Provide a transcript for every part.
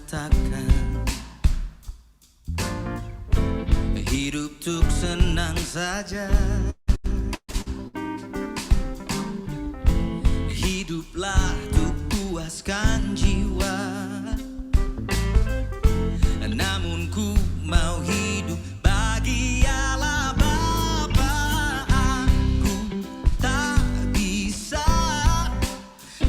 katakan, hidup tuk senang saja. Hiduplah tuk puaskan jiwa. Namun ku mau hidup bagi Allah Bapa. Aku tak bisa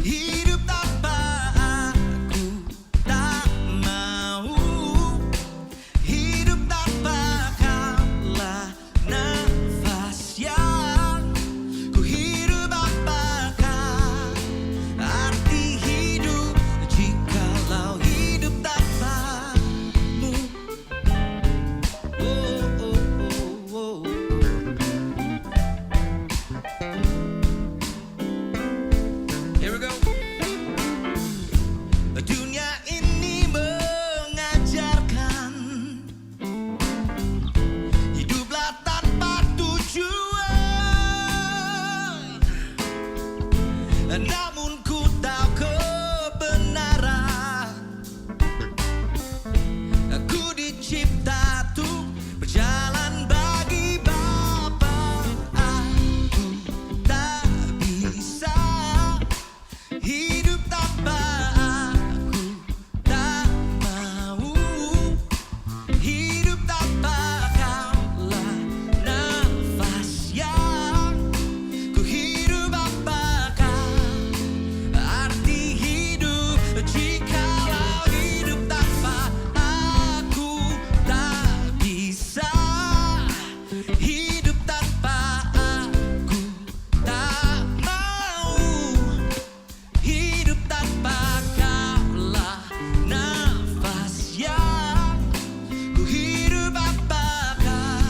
hidup tanpa aku, tak mau hidup tanpa kaulah nafas yang ku hirup. Apakah arti hidup jikalau hidup tanpamu? Oh, oh, oh, oh. Here we go. Dunia ini mengajarkan hiduplah tanpa tujuan. Namun ku tahu kebenaran. Aku dicipta untuk berjalan bagi Bapa. Aku tak bisa hidup tanpa aku, tak mau hidup tanpa kaulah nafas yang ku hirup. Apakah arti hidup jikalau hidup tanpa aku, tak bisa hidup tanpa aku, tak mau hidup tanpa kaulah nafas yang ku hirup. Apakah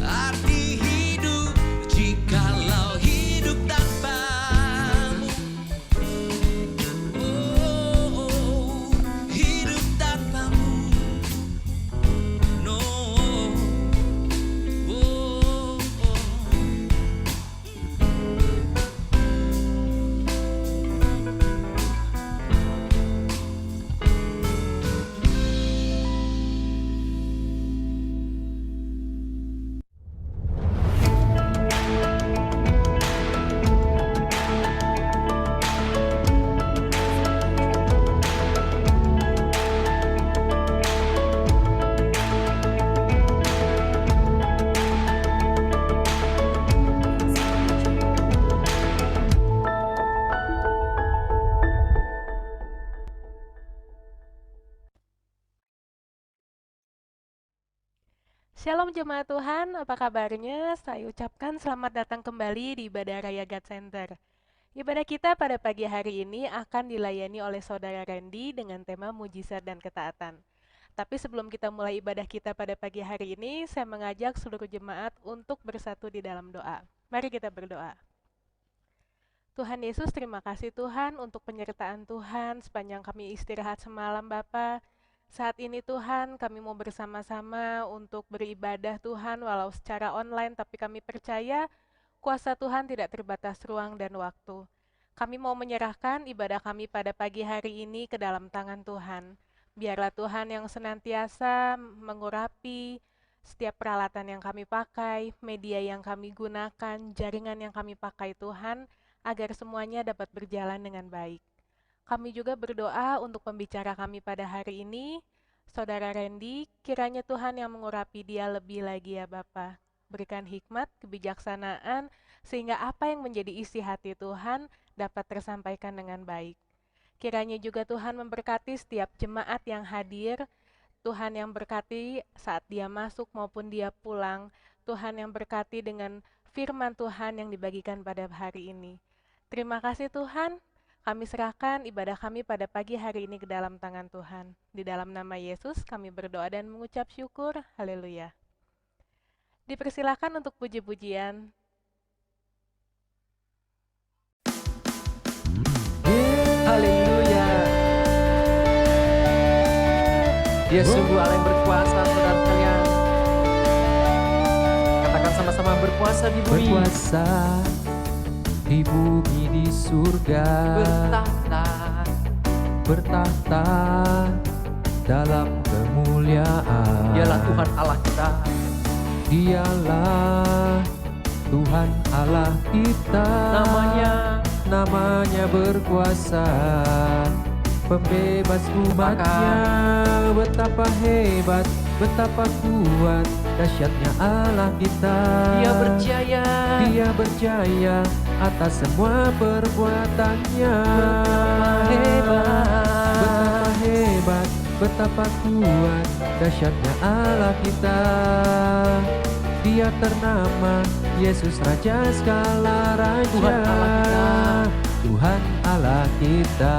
arti hidup jikalau hidup tanpamu? Oh, hidup tanpamu. No. Oh, oh. Shalom jemaat Tuhan, apa kabarnya? Saya ucapkan selamat datang kembali di Ibadah Raya God Center. Ibadah kita pada pagi hari ini akan dilayani oleh Saudara Randy dengan tema mujizat dan ketaatan. Tapi sebelum kita mulai ibadah kita pada pagi hari ini, saya mengajak seluruh jemaat untuk bersatu di dalam doa. Mari kita berdoa. Tuhan Yesus, terima kasih Tuhan untuk penyertaan Tuhan sepanjang kami istirahat semalam Bapa. Saat ini Tuhan, kami mau bersama-sama untuk beribadah Tuhan walau secara online, tapi kami percaya kuasa Tuhan tidak terbatas ruang dan waktu. Kami mau menyerahkan ibadah kami pada pagi hari ini ke dalam tangan Tuhan. Biarlah Tuhan yang senantiasa mengurapi setiap peralatan yang kami pakai, media yang kami gunakan, jaringan yang kami pakai Tuhan, agar semuanya dapat berjalan dengan baik. Kami juga berdoa untuk pembicara kami pada hari ini, Saudara Randy, kiranya Tuhan yang mengurapi dia lebih lagi ya Bapa. Berikan hikmat, kebijaksanaan, sehingga apa yang menjadi isi hati Tuhan dapat tersampaikan dengan baik. Kiranya juga Tuhan memberkati setiap jemaat yang hadir, Tuhan yang berkati saat dia masuk maupun dia pulang, Tuhan yang berkati dengan firman Tuhan yang dibagikan pada hari ini. Terima kasih Tuhan. Kami serahkan ibadah kami pada pagi hari ini ke dalam tangan Tuhan. Di dalam nama Yesus kami berdoa dan mengucap syukur. Haleluya. Dipersilakan untuk puji-pujian. Haleluya. Dia sungguh Allah yang berkuasa, saudara sekalian. Katakan sama-sama, berkuasa di bumi. Berkuasa di bumi, di surga. Bertahta Bertahta dalam kemuliaan. Dialah Tuhan Allah kita. Dialah Tuhan Allah kita. Namanya berkuasa, pembebas umatnya. Betapa hebat, betapa kuat, dahsyatnya Allah kita. Dia berjaya atas semua perbuatannya. Betapa hebat, betapa kuat, dahsyatnya Allah kita. Dia ternama Yesus Raja segala raja. Tuhan Allah kita.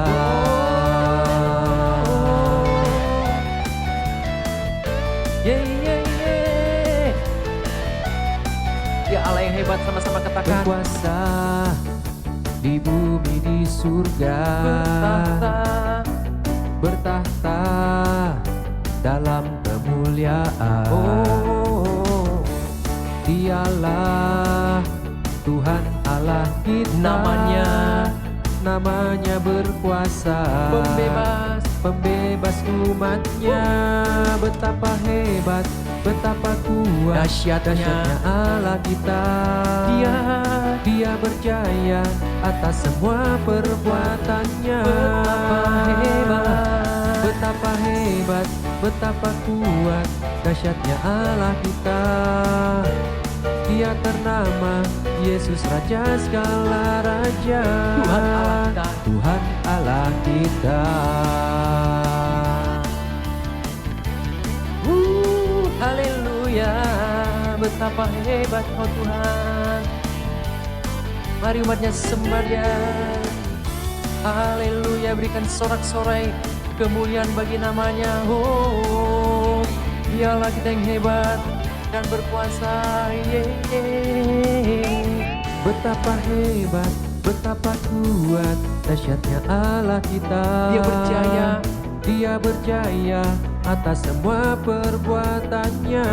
Ya Allah yang hebat, sama-sama katakan. Berkuasa di bumi di surga, bertahta dalam kemuliaan. Dialah Tuhan Allah kita. Namanya berkuasa, pembebas umatnya. Betapa hebat, betapa kuat, dahsyatnya Allah kita. Dia berjaya atas semua perbuatannya. Betapa hebat, betapa kuat, dahsyatnya Allah kita. Dia ternama Yesus Raja segala raja. Tuhan Allah kita. Haleluya, betapa hebat Kau Tuhan. Mari umatnya sembah Dia. Haleluya, berikan sorak-sorai kemuliaan bagi namanya. Oh, Dialah kita yang hebat dan berkuasa. Betapa hebat, betapa kuat, dahsyatnya Allah kita. Dia berjaya atas semua perbuatannya.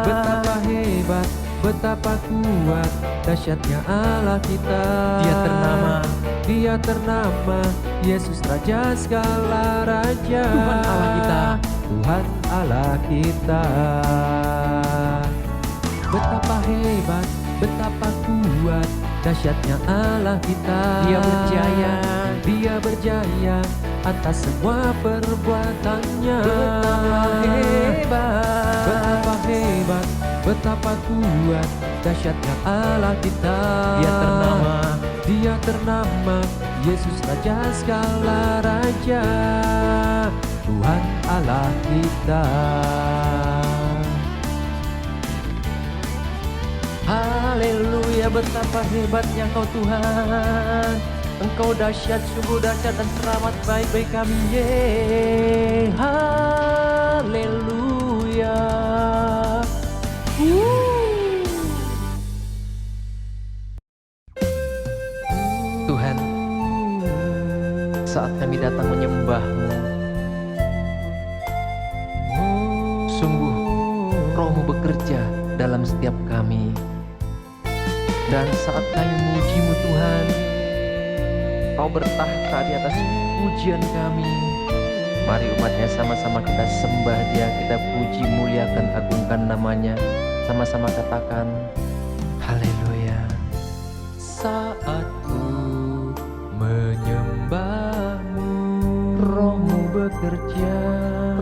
Betapa hebat, betapa kuat, dahsyatnya Allah kita. Dia ternama Yesus Raja segala raja. Tuhan Allah kita. Tuhan Allah kita. Betapa hebat, betapa kuat, dahsyatnya Allah kita. Dia berjaya atas semua perbuatannya. Betapa hebat, betapa kuat, dahsyatnya Allah kita. Dia ternama Yesus Raja segala raja. Tuhan Allah kita. Haleluya, betapa hebatnya Engkau Tuhan. Engkau dahsyat, sungguh dahsyat dan teramat baik bagi kami. Haleluya. Tuhan, saat kami datang menyembah-Mu, sungguh Roh-Mu bekerja dalam setiap kami. Dan saat kami memuji-Mu Tuhan, Kau bertahta di atas pujian kami. Mari umatnya sama-sama kita sembah Dia, kita puji, muliakan, agungkan namanya. Sama-sama katakan, haleluya. Saat ku menyembah-Mu, Roh-Mu bekerja,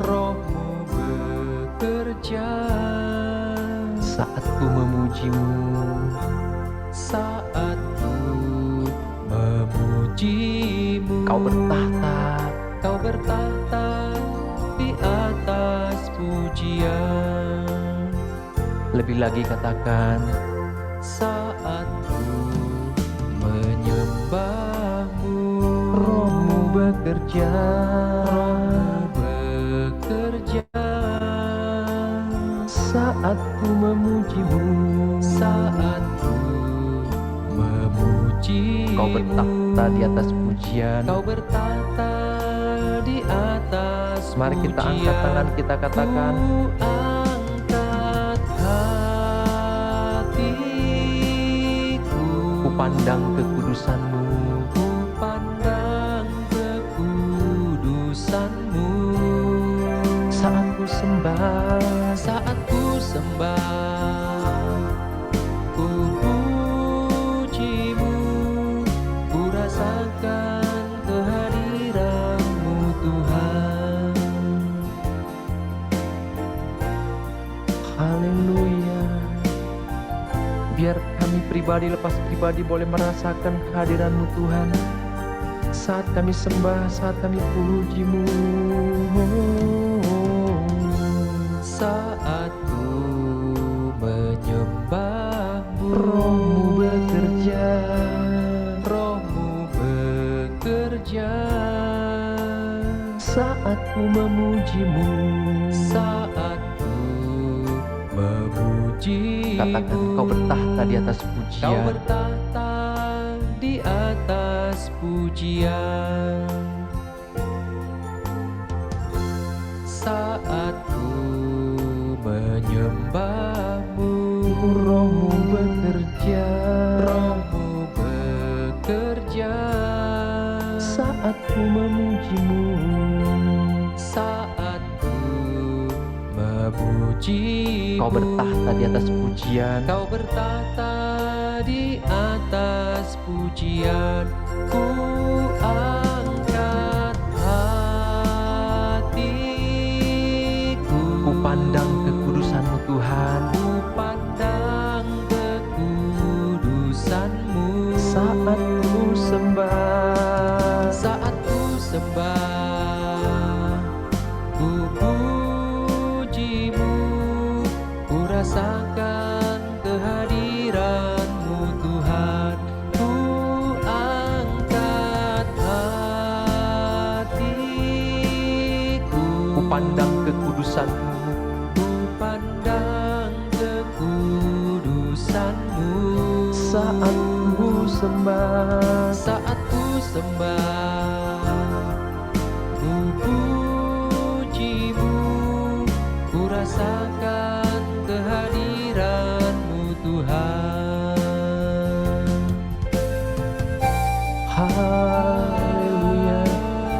Roh-Mu bekerja. saat ku memuji-Mu, saat ku memuji-Mu. Kau bertahta, Kau bertahta di atas pujian. lebih lagi katakan, Saat ku menyembah-Mu, Roh-Mu bekerja, Roh-Mu bekerja. saat ku memuji-Mu, Saat ku memuji-Mu, Kau bertahta di atas pujian. Kau bertahta di atas Mari kita angkat pujian. tangan, kita katakan, Ku angkat hatiku, ku pandang kekudusan-Mu, ku pandang kekudusan sembah, ku pujimu, ku rasakan kehadiran-Mu Tuhan. Haleluya. Biar kami pribadi lepas pribadi boleh merasakan kehadiran-Mu Tuhan. Saat kami sembah, saat kami puji-Mu. Saat ku menyembah-Mu, Roh-Mu bekerja, Roh-Mu bekerja. saat ku memuji-Mu. Saat ku memuji-Mu, Katakan Kau bertahta di atas Kau pujian. bertahta di atas pujian. Saat ku menyembah-Mu, Roh-Mu bekerja, Roh-Mu bekerja. saat ku memuji-Mu. Saat ku memuji-Mu, Kau bertahta di atas pujian. Kau bertahta di atas pujian. Ku angkat hatiku, Ku pandang kekudusan-Mu Tuhan. ku pandang kekudusan-Mu. Saat ku sembah, Saat ku sembah, ku puji-Mu, ku rasakan kehadiran-Mu Tuhan. Ku angkat hatiku, ku pandang kekudusan-Mu. ku pandang kekudusan-Mu. Saat ku sembah, Saat ku sembah, ku puji-Mu, ku rasakan kehadiran-Mu Tuhan. haleluya.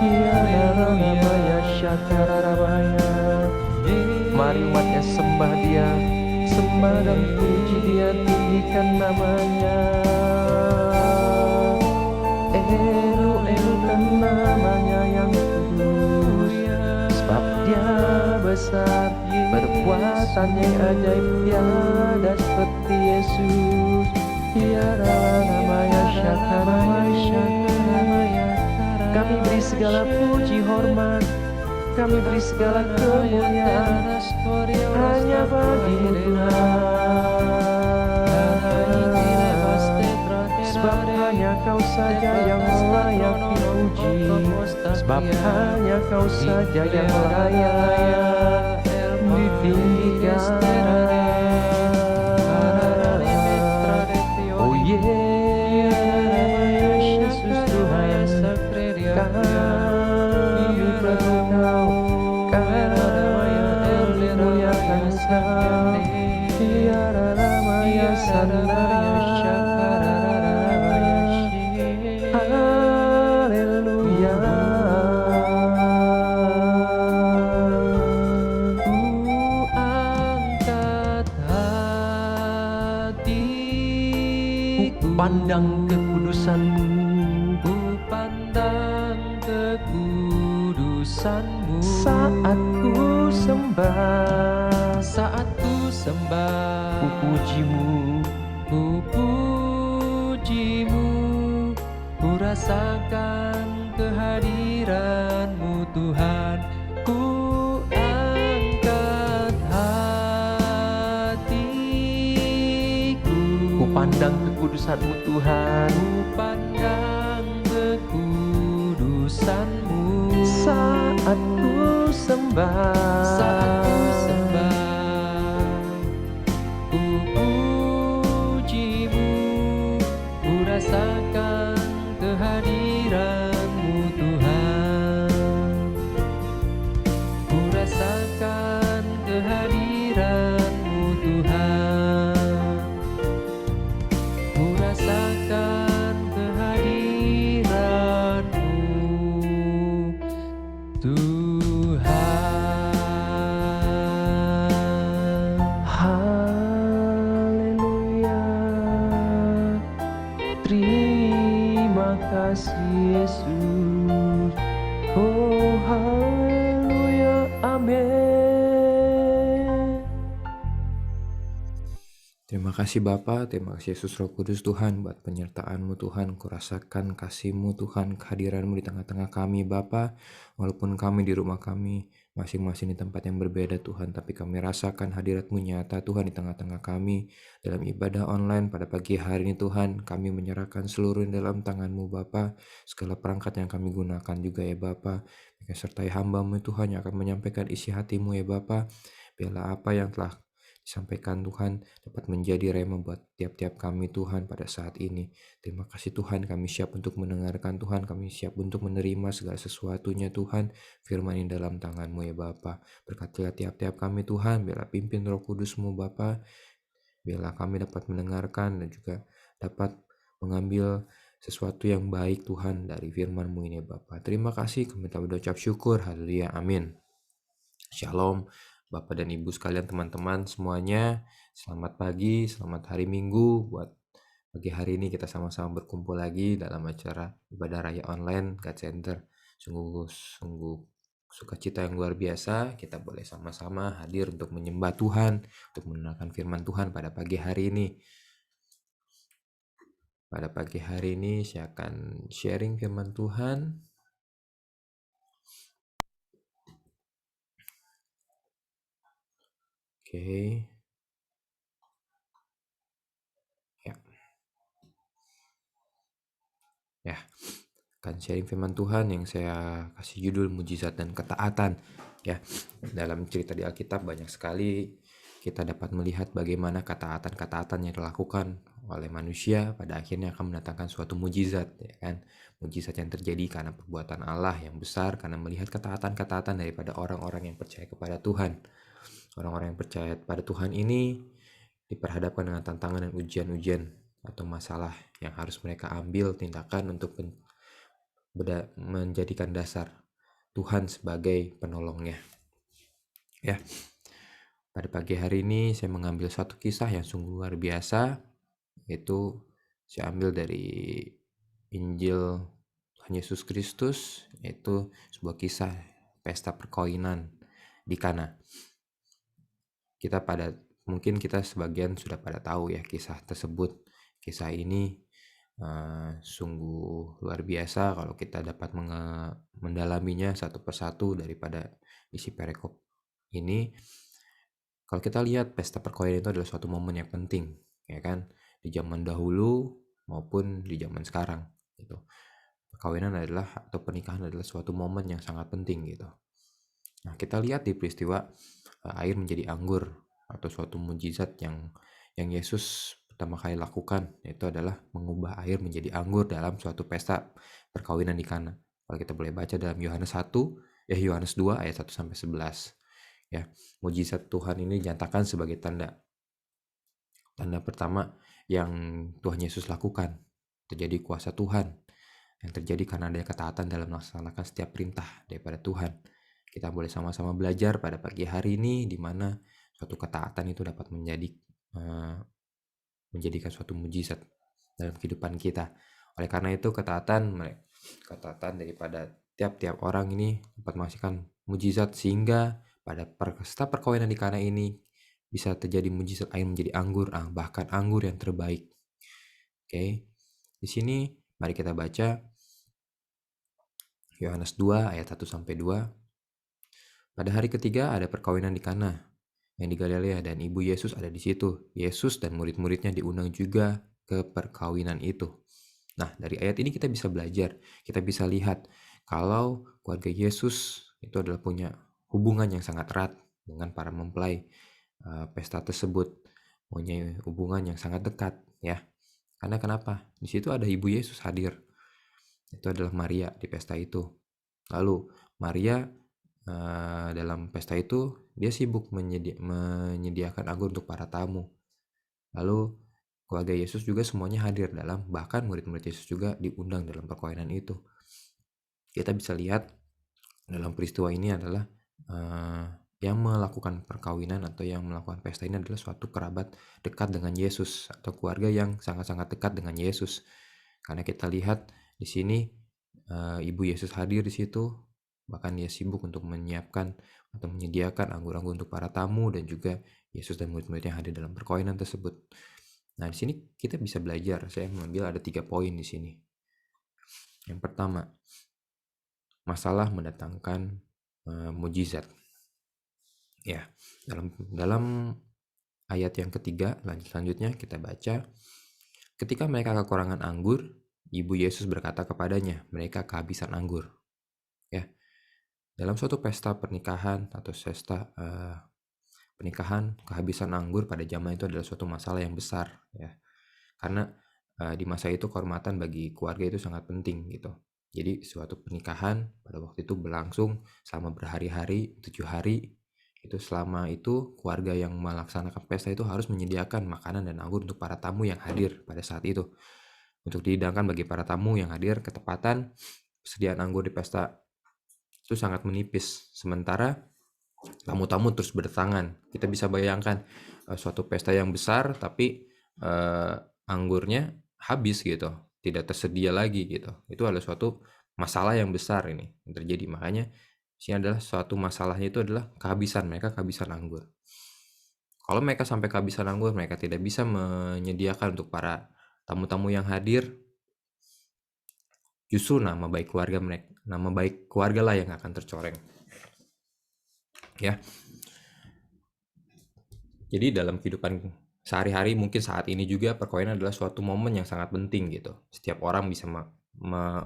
Ya Ramaya Syakarabaya. Mari umatnya sembah Dia, sembah dan puji Dia, tinggikan namanya. Elukan namanya yang kudus, sebab Dia besar, perbuatannya ajaib, tiada seperti Yesus. Ya namanya Syakarabaya. Kami beri segala puji hormat, kami beri segala kemuliaan hanya bagi-Mu Tuhan. Sebab hanya Kau saja yang layak dipuji, sebab hanya Kau saja yang layak ditinggikan. Oh Yesus Tuhan, kami berdoa Kau, kami muliakan Kau. Tiada namanya sandara. Haleluya. Ku angkat hatiku, Pandang kekudusan-Mu. ku pandang kekudusan-Mu. Saat ku sembah, Saat ku sembah, ku puji-Mu. ku puji-Mu, ku rasakan kehadiran-Mu Tuhan. Ku angkat hatiku, Ku pandang kekudusan-Mu Tuhan. ku pandang kekudusan-Mu. Saat ku sembah, Saat ku sembah, ku puji-Mu, ku rasakan kehadiran-Mu Tuhan. Ku rasakan kehadiran-Mu Tuhan. Ku rasakan kehadiran-Mu Tuhan. kasih Yesus. Oh haleluya, amin. Terima kasih Bapa, terima kasih Yesus Roh Kudus Tuhan buat penyertaan-Mu Tuhan. Kurasakan kasih-Mu Tuhan, kehadiran-Mu di tengah-tengah kami Bapa. Walaupun kami di rumah kami masing-masing di tempat yang berbeda Tuhan, tapi kami rasakan hadirat-Mu nyata Tuhan di tengah-tengah kami. Dalam ibadah online pada pagi hari ini Tuhan, kami menyerahkan seluruh dalam tangan-Mu Bapa. Segala perangkat yang kami gunakan juga ya Bapa. Sertai hamba-Mu Tuhan yang akan menyampaikan isi hati-Mu ya Bapa. Biarlah apa yang telah disampaikan Tuhan dapat menjadi rema buat tiap-tiap kami Tuhan pada saat ini. Terima kasih Tuhan, kami siap untuk mendengarkan Tuhan, kami siap untuk menerima segala sesuatunya Tuhan. Firman ini dalam tangan-Mu ya Bapa. Berkatilah tiap-tiap kami Tuhan, biarlah pimpin Roh Kudus-Mu Bapa. Biarlah kami dapat mendengarkan dan juga dapat mengambil sesuatu yang baik Tuhan dari firman-Mu ini Bapa. Terima kasih, kami telah berucap syukur. Haleluya, amin. Shalom Bapak dan Ibu sekalian, teman-teman semuanya. Selamat pagi, selamat hari Minggu. Buat pagi hari ini kita sama-sama berkumpul lagi dalam acara ibadah raya online God Center. Sungguh sukacita yang luar biasa. Kita boleh sama-sama hadir untuk menyembah Tuhan, untuk mendengarkan firman Tuhan pada pagi hari ini. Pada pagi hari ini saya akan sharing firman Tuhan. Oke. Ya, akan sharing firman Tuhan yang saya kasih judul mujizat dan ketaatan. Ya, dalam cerita di Alkitab banyak sekali kita dapat melihat bagaimana ketaatan-ketaatan yang dilakukan oleh manusia pada akhirnya akan mendatangkan suatu mujizat, ya kan? Mujizat yang terjadi karena perbuatan Allah yang besar, karena melihat ketaatan-ketaatan daripada orang-orang yang percaya kepada Tuhan. Orang-orang yang percaya pada Tuhan ini diperhadapkan dengan tantangan dan ujian-ujian atau masalah yang harus mereka ambil tindakan untuk menjadikan dasar Tuhan sebagai penolongnya. Ya, pada pagi hari ini saya mengambil satu kisah yang sungguh luar biasa, yaitu saya ambil dari Injil Tuhan Yesus Kristus, yaitu sebuah kisah pesta perkawinan di Kana. Mungkin kita sebagian sudah pada tahu ya kisah tersebut. Kisah ini sungguh luar biasa kalau kita dapat mendalaminya satu persatu daripada isi perikop ini. Kalau kita lihat pesta perkawinan itu adalah suatu momen yang penting, ya kan, di zaman dahulu maupun di zaman sekarang gitu. Perkawinan atau pernikahan adalah suatu momen yang sangat penting gitu. Nah, kita lihat di peristiwa air menjadi anggur atau suatu mujizat yang Yesus pertama kali lakukan, yaitu adalah mengubah air menjadi anggur dalam suatu pesta perkawinan di Kana. Kalau kita boleh baca dalam Yohanes 2 ayat 1 sampai 11. Ya, mujizat Tuhan ini dinyatakan sebagai tanda pertama yang Tuhan Yesus lakukan. Terjadi kuasa Tuhan yang terjadi karena ada ketaatan dalam melaksanakan setiap perintah daripada Tuhan. Kita boleh sama-sama belajar pada pagi hari ini di mana suatu ketaatan itu dapat menjadikan suatu mujizat dalam kehidupan kita. Oleh karena itu ketaatan daripada tiap-tiap orang ini dapat menghasilkan mujizat, sehingga pada pesta perkawinan di Kana ini bisa terjadi mujizat air menjadi anggur, bahkan anggur yang terbaik. Oke. Di sini mari kita baca Yohanes 2 ayat 1 sampai 2. Pada hari ketiga ada perkawinan di Kana yang di Galilea dan ibu Yesus ada di situ. Yesus dan murid-muridnya diundang juga ke perkawinan itu. Nah, dari ayat ini kita bisa belajar, kita bisa lihat kalau keluarga Yesus itu adalah punya hubungan yang sangat erat dengan para mempelai pesta tersebut, punya hubungan yang sangat dekat ya. Karena kenapa? Di situ ada ibu Yesus hadir. Itu adalah Maria di pesta itu. Lalu Maria dalam pesta itu dia sibuk menyediakan anggur untuk para tamu. Lalu keluarga Yesus juga semuanya hadir bahkan murid-murid Yesus juga diundang dalam perkawinan itu. Kita bisa lihat dalam peristiwa ini adalah yang melakukan perkawinan atau yang melakukan pesta ini adalah suatu kerabat dekat dengan Yesus atau keluarga yang sangat-sangat dekat dengan Yesus. Karena kita lihat Di sini Ibu Yesus hadir di situ, bahkan dia sibuk untuk menyiapkan atau menyediakan anggur-anggur untuk para tamu, dan juga Yesus dan murid-muridnya hadir dalam perkawinan tersebut. Nah, di sini kita bisa belajar. Saya mengambil ada 3 poin di sini. Yang pertama, masalah mendatangkan mujizat. Ya, dalam ayat yang ketiga, selanjutnya kita baca, ketika mereka kekurangan anggur, Ibu Yesus berkata kepadanya, mereka kehabisan anggur. Ya, dalam suatu pesta pernikahan atau pesta pernikahan, kehabisan anggur pada zaman itu adalah suatu masalah yang besar, ya. Karena di masa itu kehormatan bagi keluarga itu sangat penting gitu. Jadi suatu pernikahan pada waktu itu berlangsung selama berhari-hari, 7 hari. Itu selama itu keluarga yang melaksanakan pesta itu harus menyediakan makanan dan anggur untuk para tamu yang hadir pada saat itu. Untuk dihidangkan bagi para tamu yang hadir, ketepatan persediaan anggur di pesta itu sangat menipis. Sementara tamu-tamu terus berdatangan. Kita bisa bayangkan suatu pesta yang besar tapi anggurnya habis gitu, tidak tersedia lagi gitu. Itu adalah suatu masalah yang besar ini yang terjadi. Makanya sini adalah suatu masalahnya itu adalah mereka kehabisan anggur. Kalau mereka sampai kehabisan anggur, mereka tidak bisa menyediakan untuk para tamu-tamu yang hadir, justru nama baik keluarga lah yang akan tercoreng. Ya. Jadi dalam kehidupan sehari-hari, mungkin saat ini juga perkawinan adalah suatu momen yang sangat penting gitu. Setiap orang bisa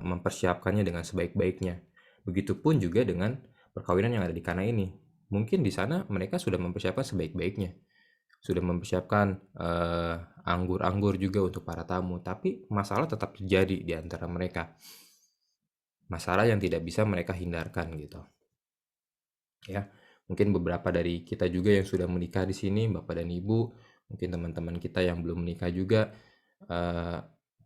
mempersiapkannya dengan sebaik-baiknya. Begitupun juga dengan perkawinan yang ada di Kana ini. Mungkin di sana mereka sudah mempersiapkan sebaik-baiknya. Sudah mempersiapkan anggur-anggur juga untuk para tamu. Tapi masalah tetap terjadi di antara mereka. Masalah yang tidak bisa mereka hindarkan gitu. Ya. Mungkin beberapa dari kita juga yang sudah menikah di sini, Bapak dan Ibu, mungkin teman-teman kita yang belum menikah juga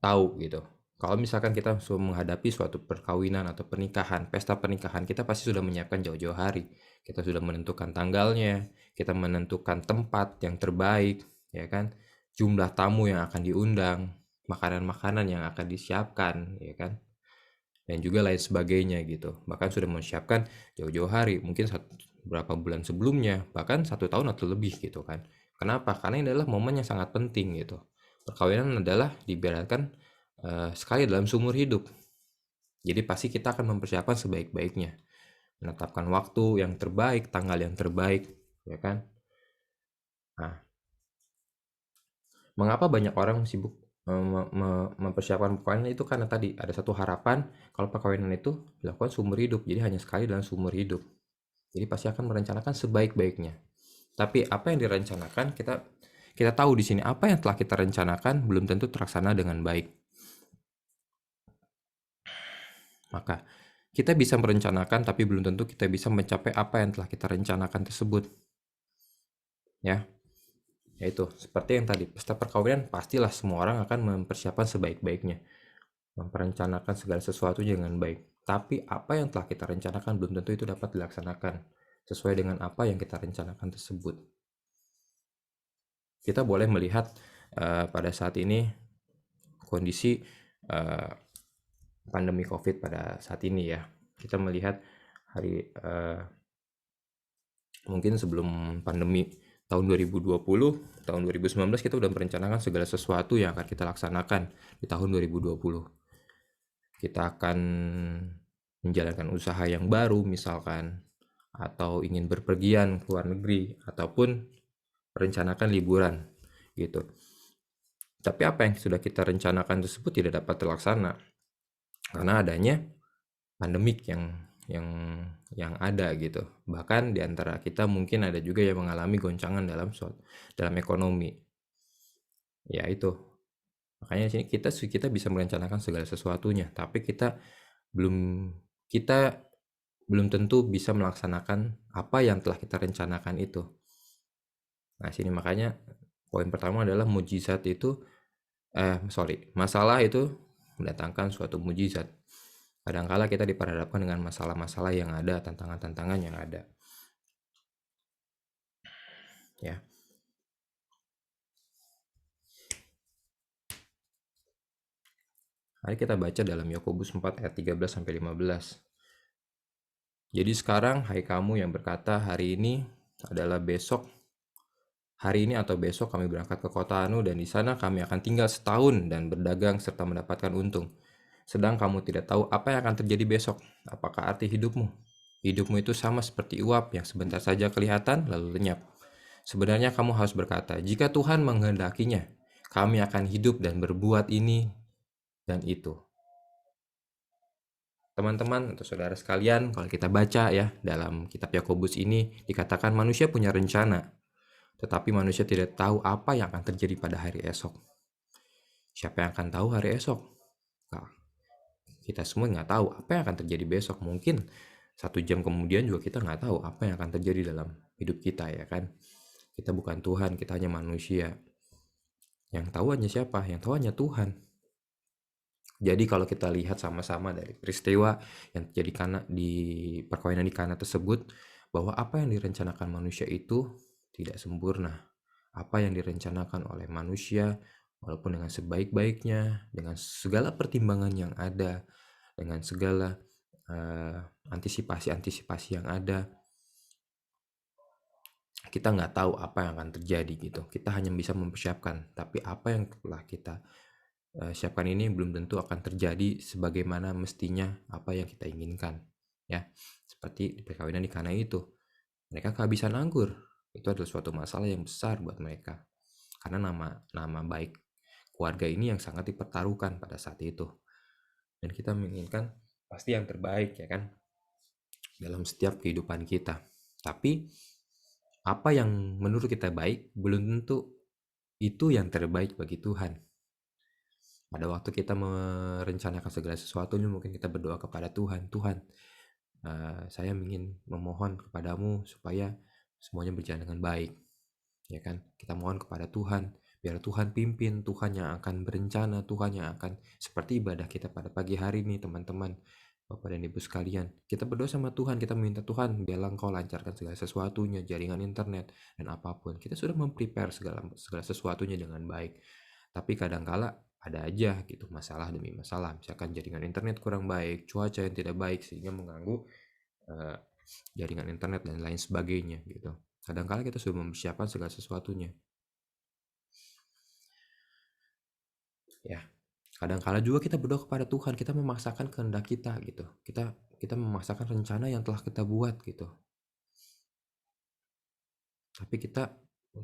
tahu gitu. Kalau misalkan kita menghadapi suatu perkawinan atau pernikahan, pesta pernikahan, kita pasti sudah menyiapkan jauh-jauh hari. Kita sudah menentukan tanggalnya, kita menentukan tempat yang terbaik, ya kan? Jumlah tamu yang akan diundang, makanan-makanan yang akan disiapkan, ya kan? Dan juga lain sebagainya gitu. Bahkan sudah mempersiapkan jauh-jauh hari, mungkin beberapa bulan sebelumnya, bahkan 1 tahun atau lebih gitu kan. Kenapa? Karena ini adalah momen yang sangat penting gitu. Perkawinan adalah diibaratkan sekali dalam seumur hidup. Jadi pasti kita akan mempersiapkan sebaik-baiknya. Menetapkan waktu yang terbaik, tanggal yang terbaik, ya kan? Nah, mengapa banyak orang sibuk mempersiapkan perkawinan itu? Karena tadi ada satu harapan kalau perkawinan itu dilakukan seumur hidup, jadi hanya sekali dalam seumur hidup. Jadi pasti akan merencanakan sebaik-baiknya. Tapi apa yang direncanakan, kita tahu di sini apa yang telah kita rencanakan belum tentu terlaksana dengan baik. Maka kita bisa merencanakan tapi belum tentu kita bisa mencapai apa yang telah kita rencanakan tersebut. Ya. Yaitu seperti yang tadi, pesta perkawinan pastilah semua orang akan mempersiapkan sebaik-baiknya, merencanakan segala sesuatu dengan baik. Tapi apa yang telah kita rencanakan belum tentu itu dapat dilaksanakan sesuai dengan apa yang kita rencanakan tersebut. Kita boleh melihat pada saat ini kondisi pandemi COVID pada saat ini ya. Kita melihat mungkin sebelum pandemi tahun 2020, tahun 2019 kita udah merencanakan segala sesuatu yang akan kita laksanakan di tahun 2020. Kita akan menjalankan usaha yang baru misalkan, atau ingin berpergian ke luar negeri, ataupun merencanakan liburan gitu. Tapi apa yang sudah kita rencanakan tersebut tidak dapat terlaksana karena adanya pandemik yang ada gitu. Bahkan di antara kita mungkin ada juga yang mengalami goncangan dalam ekonomi. Ya itu. Makanya sini kita bisa merencanakan segala sesuatunya, tapi kita belum tentu bisa melaksanakan apa yang telah kita rencanakan itu. Nah, sini makanya poin pertama adalah masalah itu mendatangkan suatu mujizat. Kadangkala kita diperhadapkan dengan masalah-masalah yang ada, tantangan-tantangan yang ada. Ya. Mari kita baca dalam Yakobus 4 ayat 13-15. Jadi sekarang, hai kamu yang berkata hari ini atau besok kami berangkat ke kota Anu dan di sana kami akan tinggal setahun dan berdagang serta mendapatkan untung. Sedang kamu tidak tahu apa yang akan terjadi besok. Apakah arti hidupmu? Hidupmu itu sama seperti uap yang sebentar saja kelihatan lalu lenyap. Sebenarnya kamu harus berkata, jika Tuhan menghendakinya, kami akan hidup dan berbuat ini dan itu. Teman-teman atau saudara sekalian, kalau kita baca ya dalam kitab Yakobus ini dikatakan manusia punya rencana, tetapi manusia tidak tahu apa yang akan terjadi pada hari esok. Siapa yang akan tahu hari esok? Nah, kita semua nggak tahu apa yang akan terjadi besok. Mungkin 1 jam kemudian juga kita nggak tahu apa yang akan terjadi dalam hidup kita, ya kan? Kita bukan Tuhan, kita hanya manusia. Yang tahu hanya siapa? Yang tahu hanya Tuhan. Jadi kalau kita lihat sama-sama dari peristiwa yang terjadi di perkawinan di Kana tersebut, bahwa apa yang direncanakan manusia itu tidak sempurna. Apa yang direncanakan oleh manusia, walaupun dengan sebaik-baiknya, dengan segala pertimbangan yang ada, dengan segala antisipasi-antisipasi yang ada, kita nggak tahu apa yang akan terjadi gitu. Kita hanya bisa mempersiapkan, tapi apa yang telah kita siapkan ini belum tentu akan terjadi sebagaimana mestinya apa yang kita inginkan, ya. Seperti di perkawinan di Kana itu, mereka kehabisan anggur. Itu adalah suatu masalah yang besar buat mereka, karena nama baik keluarga ini yang sangat dipertaruhkan pada saat itu. Dan kita menginginkan pasti yang terbaik, ya kan, dalam setiap kehidupan kita. Tapi apa yang menurut kita baik belum tentu itu yang terbaik bagi Tuhan. Pada waktu kita merencanakan segala sesuatunya, mungkin kita berdoa kepada Tuhan, Tuhan, saya ingin memohon kepadamu supaya semuanya berjalan dengan baik, ya kan? Kita mohon kepada Tuhan, biar Tuhan pimpin, Tuhan yang akan berencana, Tuhan yang akan, seperti ibadah kita pada pagi hari ini, teman-teman, Bapak dan Ibu sekalian. Kita berdoa sama Tuhan, kita minta Tuhan, biarlah Engkau lancarkan segala sesuatunya, jaringan internet, dan apapun. Kita sudah memprepare segala sesuatunya dengan baik. Tapi kadangkala ada aja gitu masalah demi masalah, misalkan jaringan internet kurang baik, cuaca yang tidak baik sehingga mengganggu jaringan internet dan lain sebagainya gitu. Kadangkala kita sudah mempersiapkan segala sesuatunya, ya. Kadangkala juga kita berdoa kepada Tuhan, kita memaksakan kehendak kita gitu, kita memaksakan rencana yang telah kita buat gitu, tapi kita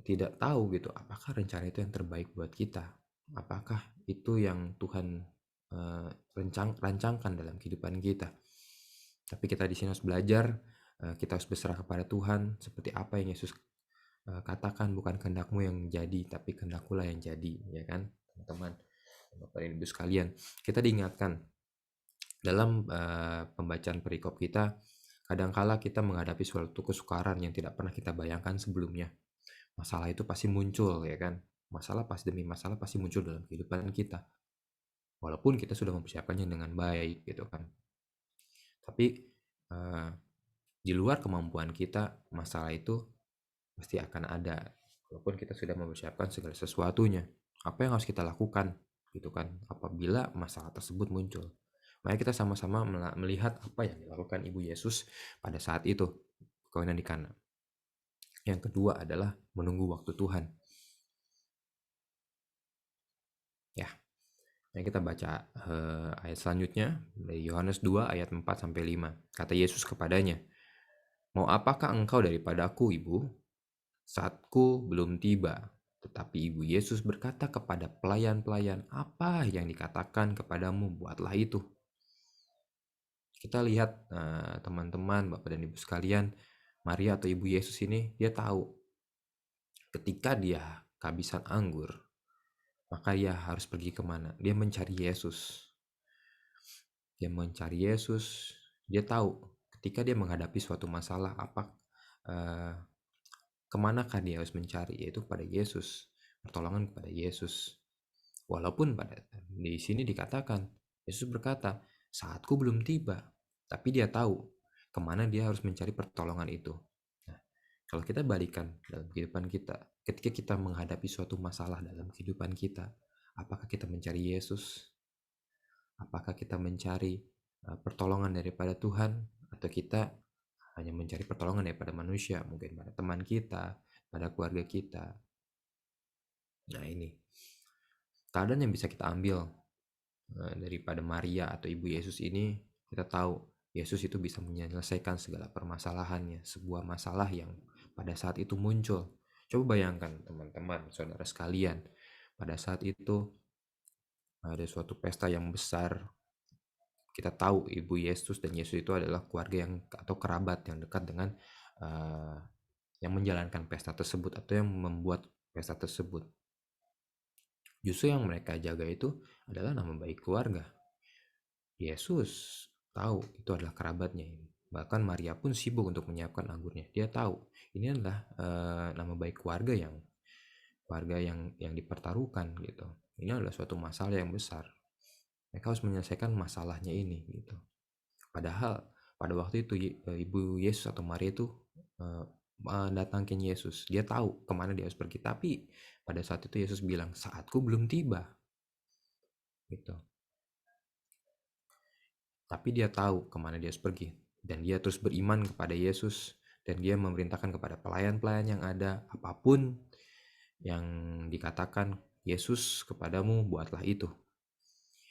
tidak tahu gitu apakah rencana itu yang terbaik buat kita, apakah itu yang Tuhan rancangkan dalam kehidupan kita. Tapi kita di sini harus belajar, kita harus berserah kepada Tuhan seperti apa yang Yesus katakan, bukan kehendakmu yang jadi, tapi kehendakkulah yang jadi, ya kan, teman-teman, Bapak dan Ibu sekalian. Kita diingatkan dalam pembacaan perikop kita, kadangkala kita menghadapi suatu kesukaran yang tidak pernah kita bayangkan sebelumnya. Masalah itu pasti muncul, ya kan? Masalah demi masalah pasti muncul dalam kehidupan kita. Walaupun kita sudah mempersiapkannya dengan baik, gitu kan. Tapi di luar kemampuan kita, masalah itu pasti akan ada. Walaupun kita sudah mempersiapkan segala sesuatunya. Apa yang harus kita lakukan, gitu kan, apabila masalah tersebut muncul? Mari kita sama-sama melihat apa yang dilakukan Ibu Yesus pada saat itu, perkawinan di Kana. Yang kedua adalah menunggu waktu Tuhan. Ya, mari kita baca ayat selanjutnya dari Yohanes 2 ayat 4-5. Kata Yesus kepadanya, mau apakah engkau daripadaku, Ibu? Saatku belum tiba. Tetapi Ibu Yesus berkata kepada pelayan-pelayan, apa yang dikatakan kepadamu, buatlah itu. Kita lihat teman-teman, Bapak dan Ibu sekalian, Maria atau Ibu Yesus ini, dia tahu ketika dia kehabisan anggur, maka dia harus pergi kemana? Dia mencari Yesus. Dia mencari Yesus. Dia tahu ketika dia menghadapi suatu masalah, kemanakah dia harus mencari? Yaitu pada Yesus, pertolongan kepada Yesus. Walaupun di sini dikatakan, Yesus berkata, saatku belum tiba. Tapi dia tahu kemana dia harus mencari pertolongan itu. Nah, kalau kita balikan dalam kehidupan kita, ketika kita menghadapi suatu masalah dalam kehidupan kita, apakah kita mencari Yesus? Apakah kita mencari pertolongan daripada Tuhan, atau kita hanya mencari pertolongan daripada manusia, mungkin pada teman kita, pada keluarga kita. Nah, ini keadaan yang bisa kita ambil daripada Maria atau Ibu Yesus ini. Kita tahu Yesus itu bisa menyelesaikan segala permasalahannya, sebuah masalah yang pada saat itu muncul. Coba bayangkan teman-teman, saudara sekalian, pada saat itu ada suatu pesta yang besar. Kita tahu Ibu Yesus dan Yesus itu adalah keluarga yang atau kerabat yang dekat dengan yang menjalankan pesta tersebut atau yang membuat pesta tersebut. Justru yang mereka jaga itu adalah nama baik keluarga. Yesus tahu itu adalah kerabatnya. Bahkan Maria pun sibuk untuk menyiapkan anggurnya. Dia tahu ini adalah nama baik keluarga yang dipertaruhkan gitu. Ini adalah suatu masalah yang besar. Mereka harus menyelesaikan masalahnya ini gitu. Padahal pada waktu itu Ibu Yesus atau Maria itu mendatangkan Yesus. Dia tahu kemana dia harus pergi. Tapi pada saat itu Yesus bilang, saatku belum tiba. Gitu. Tapi dia tahu kemana dia harus pergi. Dan dia terus beriman kepada Yesus. Dan dia memerintahkan kepada pelayan-pelayan yang ada, apapun yang dikatakan Yesus kepadamu, buatlah itu.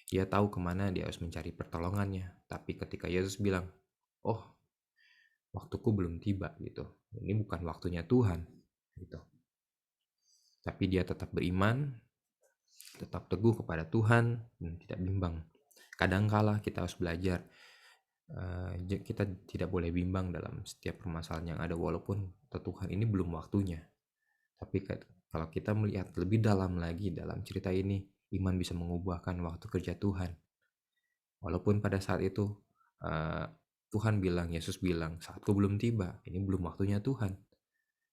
Dia tahu kemana dia harus mencari pertolongannya. Tapi ketika Yesus bilang, oh, waktuku belum tiba gitu. Ini bukan waktunya Tuhan gitu. Tapi dia tetap beriman, tetap teguh kepada Tuhan dan tidak bimbang. Kadangkala kita harus belajar, kita tidak boleh bimbang dalam setiap permasalahan yang ada, walaupun Tuhan ini belum waktunya. Tapi kalau kita melihat lebih dalam lagi dalam cerita ini, iman bisa mengubahkan waktu kerja Tuhan. Walaupun pada saat itu Tuhan bilang, Yesus bilang, saatku belum tiba, ini belum waktunya Tuhan.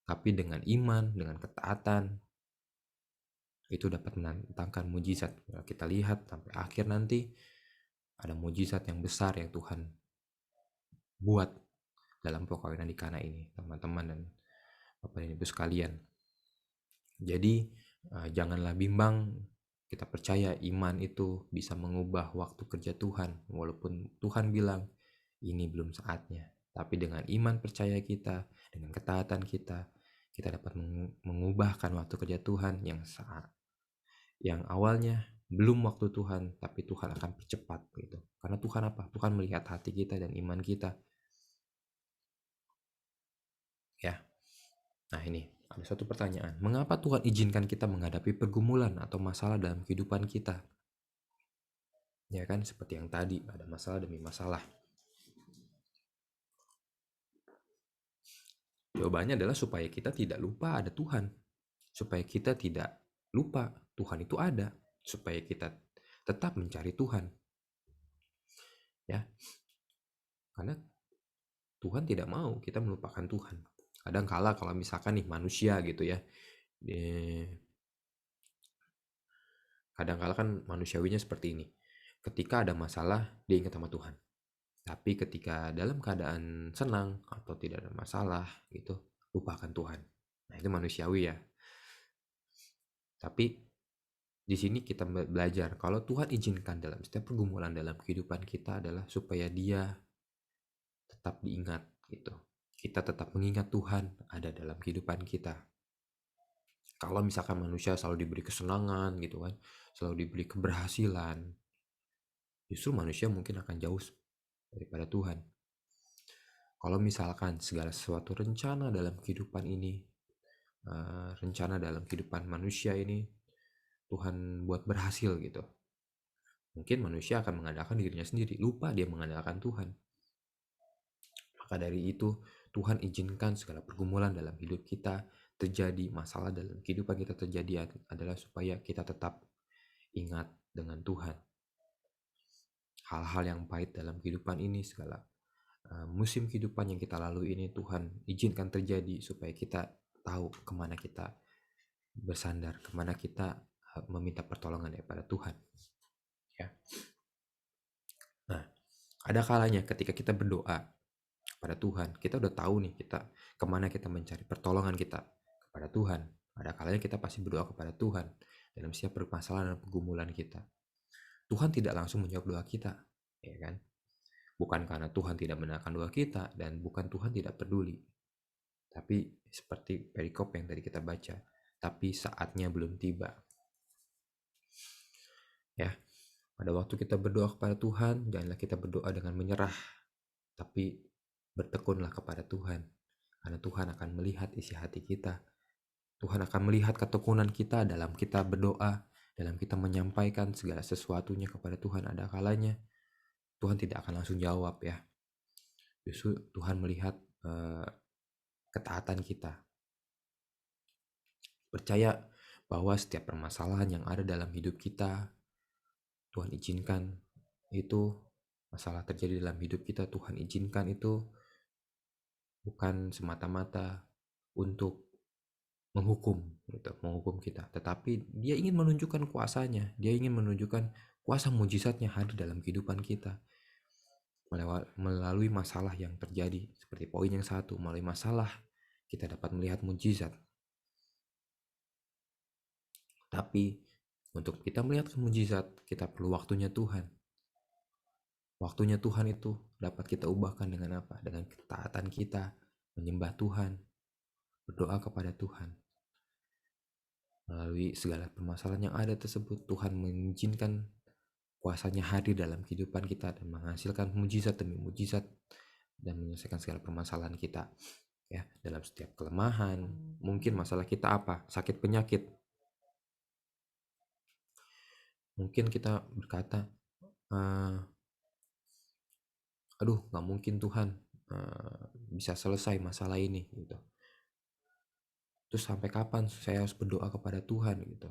Tapi dengan iman, dengan ketaatan, itu dapat mendatangkan mujizat. Kita lihat sampai akhir nanti, ada mujizat yang besar yang Tuhan buat dalam perkawinan di Kana ini, teman-teman dan Bapak dan Ibu sekalian. Jadi janganlah bimbang, kita percaya iman itu bisa mengubah waktu kerja Tuhan. Walaupun Tuhan bilang, ini belum saatnya. Tapi dengan iman percaya kita, dengan ketaatan kita dapat mengubahkan waktu kerja Tuhan yang awalnya belum waktu Tuhan, tapi Tuhan akan percepat gitu. Karena Tuhan apa? Tuhan melihat hati kita dan iman kita. Ya. Nah, ini ada satu pertanyaan. Mengapa Tuhan izinkan kita menghadapi pergumulan atau masalah dalam kehidupan kita? Ya kan, seperti yang tadi, ada masalah demi masalah. Jawabannya adalah supaya kita tidak lupa ada Tuhan. Supaya kita tidak lupa Tuhan itu ada. Supaya kita tetap mencari Tuhan. Ya. Karena Tuhan tidak mau kita melupakan Tuhan. Kadang-kala kalau misalkan nih manusia gitu ya. Kadang-kala kan manusiawinya seperti ini. Ketika ada masalah, dia ingat sama Tuhan. Tapi ketika dalam keadaan senang atau tidak ada masalah gitu, lupakan Tuhan. Nah, itu manusiawi ya. Tapi di sini kita belajar kalau Tuhan izinkan dalam setiap pergumulan dalam kehidupan kita adalah supaya Dia tetap diingat gitu. Kita tetap mengingat Tuhan ada dalam kehidupan kita. Kalau misalkan manusia selalu diberi kesenangan gitu kan, selalu diberi keberhasilan, justru manusia mungkin akan jauh daripada Tuhan. Kalau misalkan segala sesuatu rencana dalam kehidupan ini, rencana dalam kehidupan manusia ini Tuhan buat berhasil gitu, mungkin manusia akan mengandalkan dirinya sendiri, lupa dia mengandalkan Tuhan. Maka dari itu Tuhan izinkan segala pergumulan dalam hidup kita terjadi, masalah dalam kehidupan kita terjadi adalah supaya kita tetap ingat dengan Tuhan. Hal-hal yang pahit dalam kehidupan ini, segala musim kehidupan yang kita lalui ini, Tuhan izinkan terjadi supaya kita tahu kemana kita bersandar, kemana kita meminta pertolongan daripada Tuhan. Ya. Nah, ada kalanya ketika kita berdoa kepada Tuhan, kita udah tahu nih kita kemana kita mencari pertolongan kita kepada Tuhan. Ada kalanya kita pasti berdoa kepada Tuhan dalam setiap permasalahan dan pergumulan kita. Tuhan tidak langsung menjawab doa kita, ya kan? Bukan karena Tuhan tidak mendengarkan doa kita dan bukan Tuhan tidak peduli. Tapi seperti perikop yang tadi kita baca, tapi saatnya belum tiba. Ya, pada waktu kita berdoa kepada Tuhan, janganlah kita berdoa dengan menyerah, tapi bertekunlah kepada Tuhan. Karena Tuhan akan melihat isi hati kita. Tuhan akan melihat ketekunan kita dalam kita berdoa, dalam kita menyampaikan segala sesuatunya kepada Tuhan. Ada kalanya Tuhan tidak akan langsung jawab ya. Justru Tuhan melihat ketaatan kita. Percaya bahwa setiap permasalahan yang ada dalam hidup kita, Tuhan izinkan itu, masalah terjadi dalam hidup kita, Tuhan izinkan itu bukan semata-mata untuk menghukum kita, tetapi dia ingin menunjukkan kuasanya, dia ingin menunjukkan kuasa mujizatnya hadir dalam kehidupan kita melalui masalah yang terjadi. Seperti poin yang 1, melalui masalah kita dapat melihat mujizat. Tapi untuk kita melihat mujizat, kita perlu waktunya Tuhan. Waktunya Tuhan itu dapat kita ubahkan dengan apa? Dengan ketaatan kita menyembah Tuhan, berdoa kepada Tuhan. Melalui segala permasalahan yang ada tersebut, Tuhan mengizinkan kuasanya hadir dalam kehidupan kita dan menghasilkan mujizat demi mujizat dan menyelesaikan segala permasalahan kita. Ya, dalam setiap kelemahan, mungkin masalah kita apa? Sakit penyakit. Mungkin kita berkata, aduh, gak mungkin Tuhan bisa selesai masalah ini gitu. Terus sampai kapan saya harus berdoa kepada Tuhan gitu?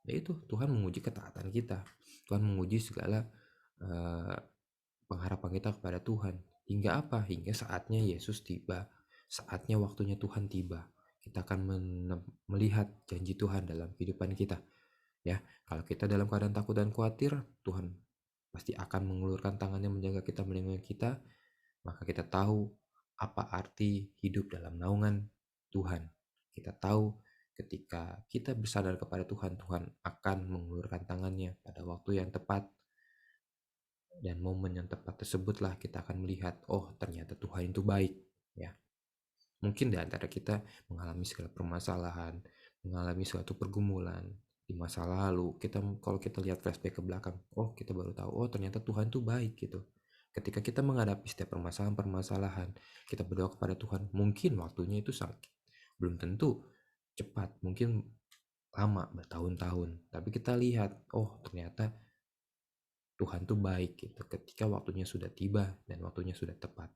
Ya itu, Tuhan menguji ketaatan kita. Tuhan menguji segala pengharapan kita kepada Tuhan. Hingga apa? Hingga saatnya Yesus tiba. Saatnya waktunya Tuhan tiba. Kita akan melihat janji Tuhan dalam kehidupan kita. Ya, kalau kita dalam keadaan takut dan khawatir, Tuhan pasti akan mengulurkan tangannya menjaga kita, melindungi kita. Maka kita tahu apa arti hidup dalam naungan Tuhan. Kita tahu ketika kita bersandar kepada Tuhan, Tuhan akan mengulurkan tangannya pada waktu yang tepat. Dan momen yang tepat tersebutlah kita akan melihat, oh ternyata Tuhan itu baik. Ya, mungkin di antara kita mengalami segala permasalahan, mengalami suatu pergumulan di masa lalu. Kalau kita lihat flashback ke belakang, oh kita baru tahu, oh ternyata Tuhan itu baik gitu. Ketika kita menghadapi setiap permasalahan, kita berdoa kepada Tuhan, mungkin waktunya itu sakit. Belum tentu cepat, mungkin lama, bertahun-tahun. Tapi kita lihat, oh ternyata Tuhan itu baik gitu ketika waktunya sudah tiba dan waktunya sudah tepat.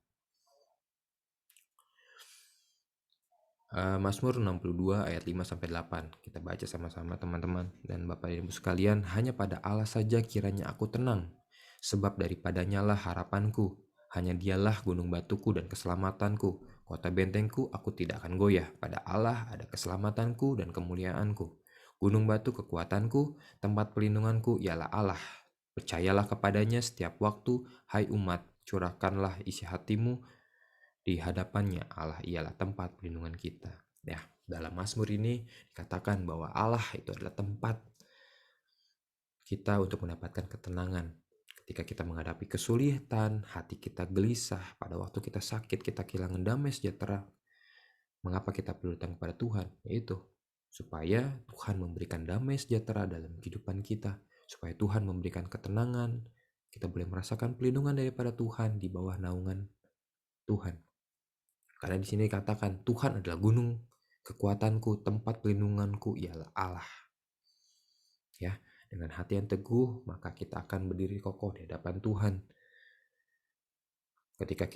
Mazmur 62 ayat 5-8. Kita baca sama-sama teman-teman dan Bapak dan Ibu sekalian. Hanya pada Allah saja kiranya aku tenang, sebab daripadanya lah harapanku. Hanya dialah gunung batuku dan keselamatanku, kota bentengku, aku tidak akan goyah. Pada Allah ada keselamatanku dan kemuliaanku. Gunung batu kekuatanku, tempat pelindunganku ialah Allah. Percayalah kepadanya setiap waktu, hai umat, curahkanlah isi hatimu di hadapannya. Allah ialah tempat perlindungan kita. Ya, dalam Mazmur ini dikatakan bahwa Allah itu adalah tempat kita untuk mendapatkan ketenangan. Ketika kita menghadapi kesulitan, hati kita gelisah, pada waktu kita sakit, kita kehilangan damai sejahtera. Mengapa kita perlu datang kepada Tuhan? Yaitu supaya Tuhan memberikan damai sejahtera dalam kehidupan kita, supaya Tuhan memberikan ketenangan, kita boleh merasakan pelindungan daripada Tuhan di bawah naungan Tuhan. Karena di sini dikatakan Tuhan adalah gunung kekuatanku, tempat pelindunganku ialah Allah. Ya, dengan hati yang teguh, maka kita akan berdiri kokoh di hadapan Tuhan. Ketika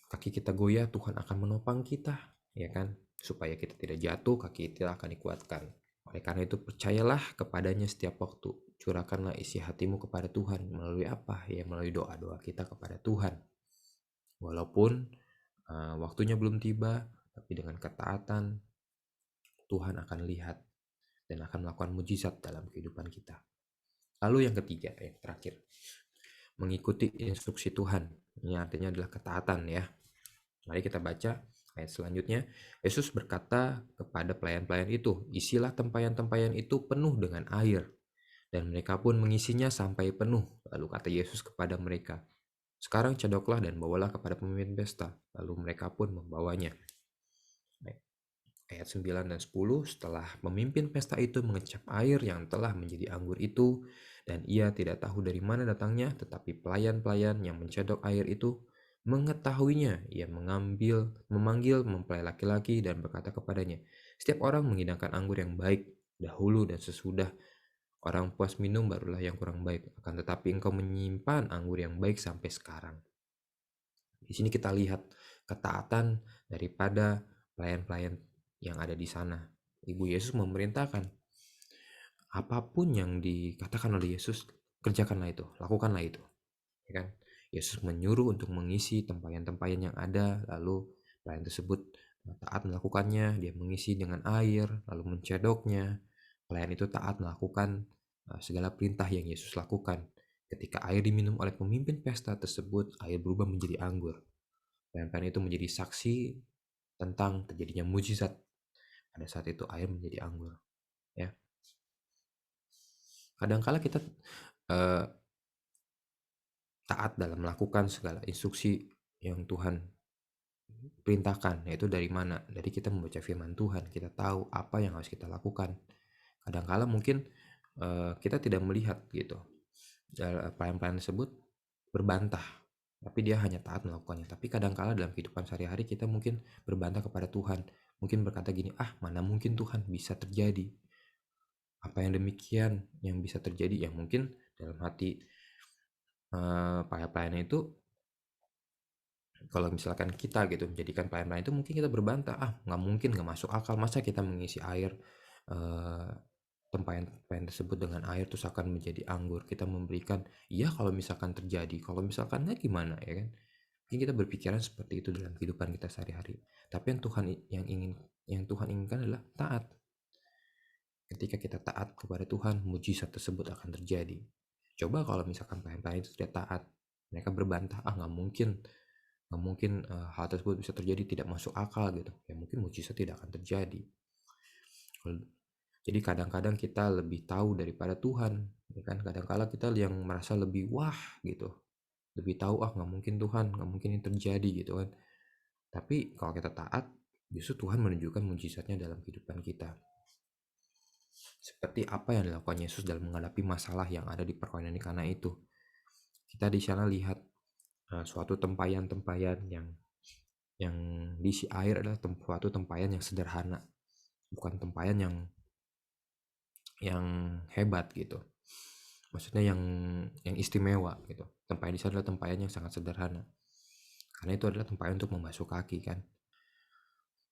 kaki kita goyah, Tuhan akan menopang kita, ya kan? Supaya kita tidak jatuh, kaki kita akan dikuatkan. Oleh karena itu, percayalah kepadanya setiap waktu. Curahkanlah isi hatimu kepada Tuhan. Melalui apa? Ya, melalui doa-doa kita kepada Tuhan. Walaupun waktunya belum tiba, tapi dengan ketaatan, Tuhan akan lihat dan akan melakukan mujizat dalam kehidupan kita. Lalu yang ketiga, yang terakhir, mengikuti instruksi Tuhan. Ini artinya adalah ketaatan ya. Mari kita baca ayat selanjutnya. Yesus berkata kepada pelayan-pelayan itu, isilah tempayan-tempayan itu penuh dengan air. Dan mereka pun mengisinya sampai penuh. Lalu kata Yesus kepada mereka, "Sekarang cedoklah dan bawalah kepada pemimpin pesta." Lalu mereka pun membawanya. Ayat 9 dan 10, setelah pemimpin pesta itu mengecap air yang telah menjadi anggur itu, dan ia tidak tahu dari mana datangnya, tetapi pelayan-pelayan yang mencedok air itu mengetahuinya. Ia memanggil mempelai laki-laki dan berkata kepadanya, "Setiap orang menghidangkan anggur yang baik dahulu, dan sesudah orang puas minum barulah yang kurang baik. Akan tetapi engkau menyimpan anggur yang baik sampai sekarang." Di sini kita lihat ketaatan daripada pelayan-pelayan yang ada di sana. Ibu Yesus memerintahkan apapun yang dikatakan oleh Yesus, kerjakanlah itu, lakukanlah itu, ya kan? Yesus menyuruh untuk mengisi tempayan-tempayan yang ada, lalu pelayan tersebut taat melakukannya. Dia mengisi dengan air, lalu mencedoknya. Pelayan itu taat melakukan segala perintah yang Yesus lakukan. Ketika air diminum oleh pemimpin pesta tersebut, air berubah menjadi anggur. Pelayan-pelayan itu menjadi saksi tentang terjadinya mujizat. Pada saat itu air menjadi anggur, ya. Kadangkala kita taat dalam melakukan segala instruksi yang Tuhan perintahkan. Yaitu dari mana? Dari kita membaca firman Tuhan, kita tahu apa yang harus kita lakukan. Kadangkala mungkin kita tidak melihat gitu, pelayan-pelayan tersebut berbantah, tapi dia hanya taat melakukannya. Tapi kadangkala dalam kehidupan sehari-hari kita mungkin berbantah kepada Tuhan, mungkin berkata gini, mana mungkin Tuhan bisa terjadi apa yang demikian yang bisa terjadi. Yang mungkin dalam hati pelayan-pelayan itu, kalau misalkan kita gitu menjadikan pelayan-pelayan itu, mungkin kita berbantah, nggak mungkin, nggak masuk akal, masa kita mengisi air tempayan tersebut dengan air terus akan menjadi anggur. Kita memberikan, iya kalau misalkan terjadi, kalau misalkan nggak gimana, ya kan? Mungkin kita berpikiran seperti itu dalam kehidupan kita sehari-hari. Tapi yang Tuhan inginkan adalah taat. Ketika kita taat kepada Tuhan, mujizat tersebut akan terjadi. Coba kalau misalkan pelayan-pelayan itu tidak taat, mereka berbantah, nggak mungkin hal tersebut bisa terjadi, tidak masuk akal gitu. Ya mungkin mujizat tidak akan terjadi. Jadi kadang-kadang kita lebih tahu daripada Tuhan, ya kan? Kadang-kala kita yang merasa lebih wah gitu, lebih tahu, nggak mungkin Tuhan, nggak mungkin ini terjadi gitu kan. Tapi kalau kita taat, justru Tuhan menunjukkan mujizatnya dalam kehidupan kita. Seperti apa yang dilakukan Yesus dalam menghadapi masalah yang ada di perkawinan di Kana itu. Kita di sana lihat suatu tempayan-tempayan yang diisi air adalah suatu tempayan yang sederhana, bukan tempayan yang hebat gitu. Maksudnya yang istimewa gitu. Tempayan di sana adalah tempayan yang sangat sederhana. Karena itu adalah tempayan untuk membasuh kaki kan.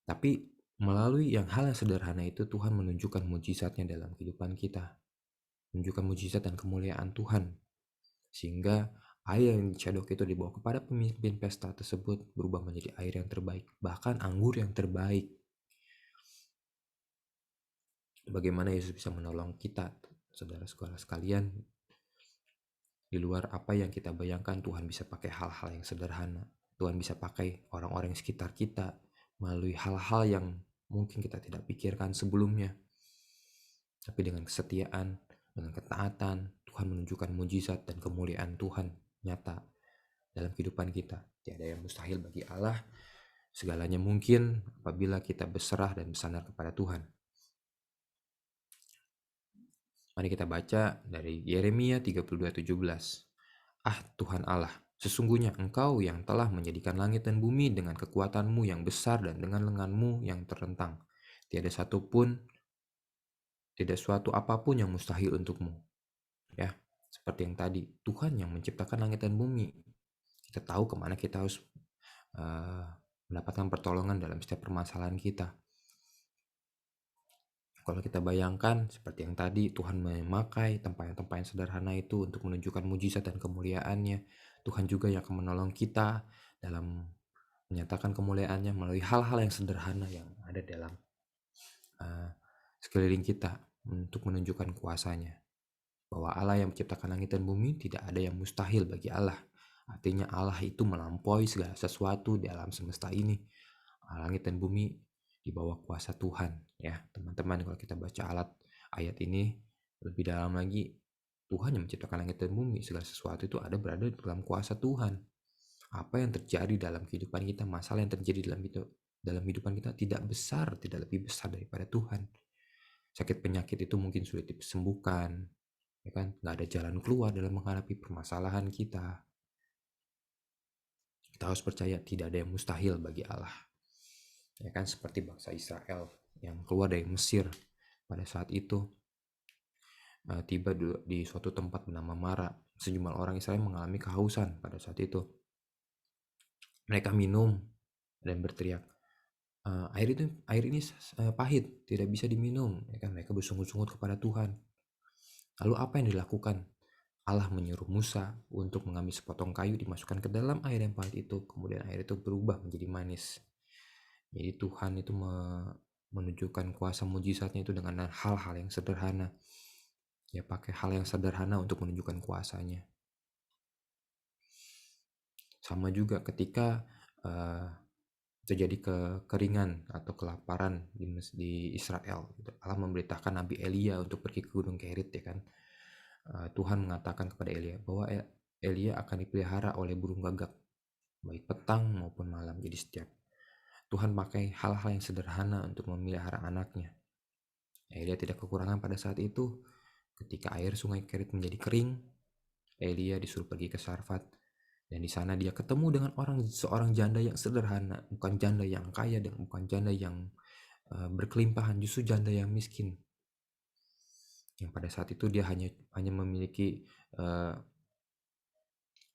Tapi melalui hal yang sederhana itu, Tuhan menunjukkan mujizatnya dalam kehidupan kita. Menunjukkan mujizat dan kemuliaan Tuhan. Sehingga air yang dicedok itu dibawa kepada pemimpin pesta tersebut berubah menjadi air yang terbaik. Bahkan anggur yang terbaik. Bagaimana Yesus bisa menolong kita, saudara-saudara sekalian. Di luar apa yang kita bayangkan, Tuhan bisa pakai hal-hal yang sederhana. Tuhan bisa pakai orang-orang di sekitar kita melalui hal-hal yang mungkin kita tidak pikirkan sebelumnya. Tapi dengan kesetiaan, dengan ketaatan, Tuhan menunjukkan mujizat dan kemuliaan Tuhan nyata dalam kehidupan kita. Tiada yang mustahil bagi Allah. Segalanya mungkin apabila kita berserah dan bersandar kepada Tuhan. Mari kita baca dari Yeremia 32:17. Tuhan Allah, sesungguhnya Engkau yang telah menjadikan langit dan bumi dengan kekuatanmu yang besar dan dengan lenganmu yang terentang. Tidak suatu apapun yang mustahil untukmu. Ya, seperti yang tadi, Tuhan yang menciptakan langit dan bumi. Kita tahu kemana kita harus mendapatkan pertolongan dalam setiap permasalahan kita. Kalau kita bayangkan seperti yang tadi, Tuhan memakai tempayan-tempayan sederhana itu untuk menunjukkan mujizat dan kemuliaannya. Tuhan juga yang akan menolong kita dalam menyatakan kemuliaannya melalui hal-hal yang sederhana yang ada dalam sekeliling kita untuk menunjukkan kuasanya. Bahwa Allah yang menciptakan langit dan bumi, tidak ada yang mustahil bagi Allah. Artinya Allah itu melampaui segala sesuatu di alam semesta ini. Langit dan bumi di bawah kuasa Tuhan, ya teman-teman. Kalau kita baca ayat ini lebih dalam lagi, Tuhan yang menciptakan langit dan bumi, segala sesuatu itu berada dalam kuasa Tuhan. Apa yang terjadi dalam kehidupan kita, masalah yang terjadi dalam kehidupan kita tidak lebih besar daripada Tuhan. Sakit penyakit itu mungkin sulit disembuhkan, ya kan? Nggak ada jalan keluar dalam menghadapi permasalahan kita. Kita harus percaya tidak ada yang mustahil bagi Allah. Ya kan, seperti bangsa Israel yang keluar dari Mesir pada saat itu, tiba di suatu tempat bernama Mara. Sejumlah orang Israel mengalami kehausan pada saat itu. Mereka minum dan berteriak, air ini pahit, tidak bisa diminum. Ya kan, mereka bersungut-sungut kepada Tuhan. Lalu apa yang dilakukan? Allah menyuruh Musa untuk mengambil sepotong kayu, dimasukkan ke dalam air yang pahit itu, kemudian air itu berubah menjadi manis. Jadi Tuhan itu menunjukkan kuasa mujizatnya itu dengan hal-hal yang sederhana. Ya, pakai hal yang sederhana untuk menunjukkan kuasanya. Sama juga ketika terjadi kekeringan atau kelaparan di Israel, Allah memberitakan Nabi Elia untuk pergi ke Gunung Kerit, ya kan. Tuhan mengatakan kepada Elia bahwa Elia akan dipelihara oleh burung gagak, baik petang maupun malam. Jadi setiap Tuhan pakai hal-hal yang sederhana untuk memelihara anaknya. Elia tidak kekurangan pada saat itu. Ketika air sungai Kerit menjadi kering, Elia disuruh pergi ke Sarfat, dan di sana dia ketemu dengan seorang janda yang sederhana, bukan janda yang kaya dan bukan janda yang berkelimpahan, justru janda yang miskin. Yang pada saat itu dia hanya memiliki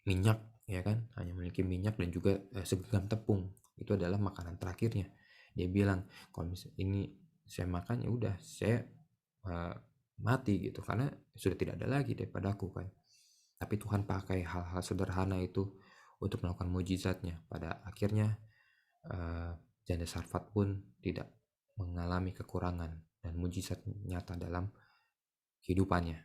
minyak, ya kan, hanya memiliki minyak dan juga segenggam tepung. Itu adalah makanan terakhirnya. Dia bilang, kalau misalnya ini saya makan, ya udah saya mati gitu, karena sudah tidak ada lagi daripada aku kan. Tapi Tuhan pakai hal-hal sederhana itu untuk melakukan mujizatnya. Pada akhirnya janda Sarfat pun tidak mengalami kekurangan dan mujizat nyata dalam kehidupannya.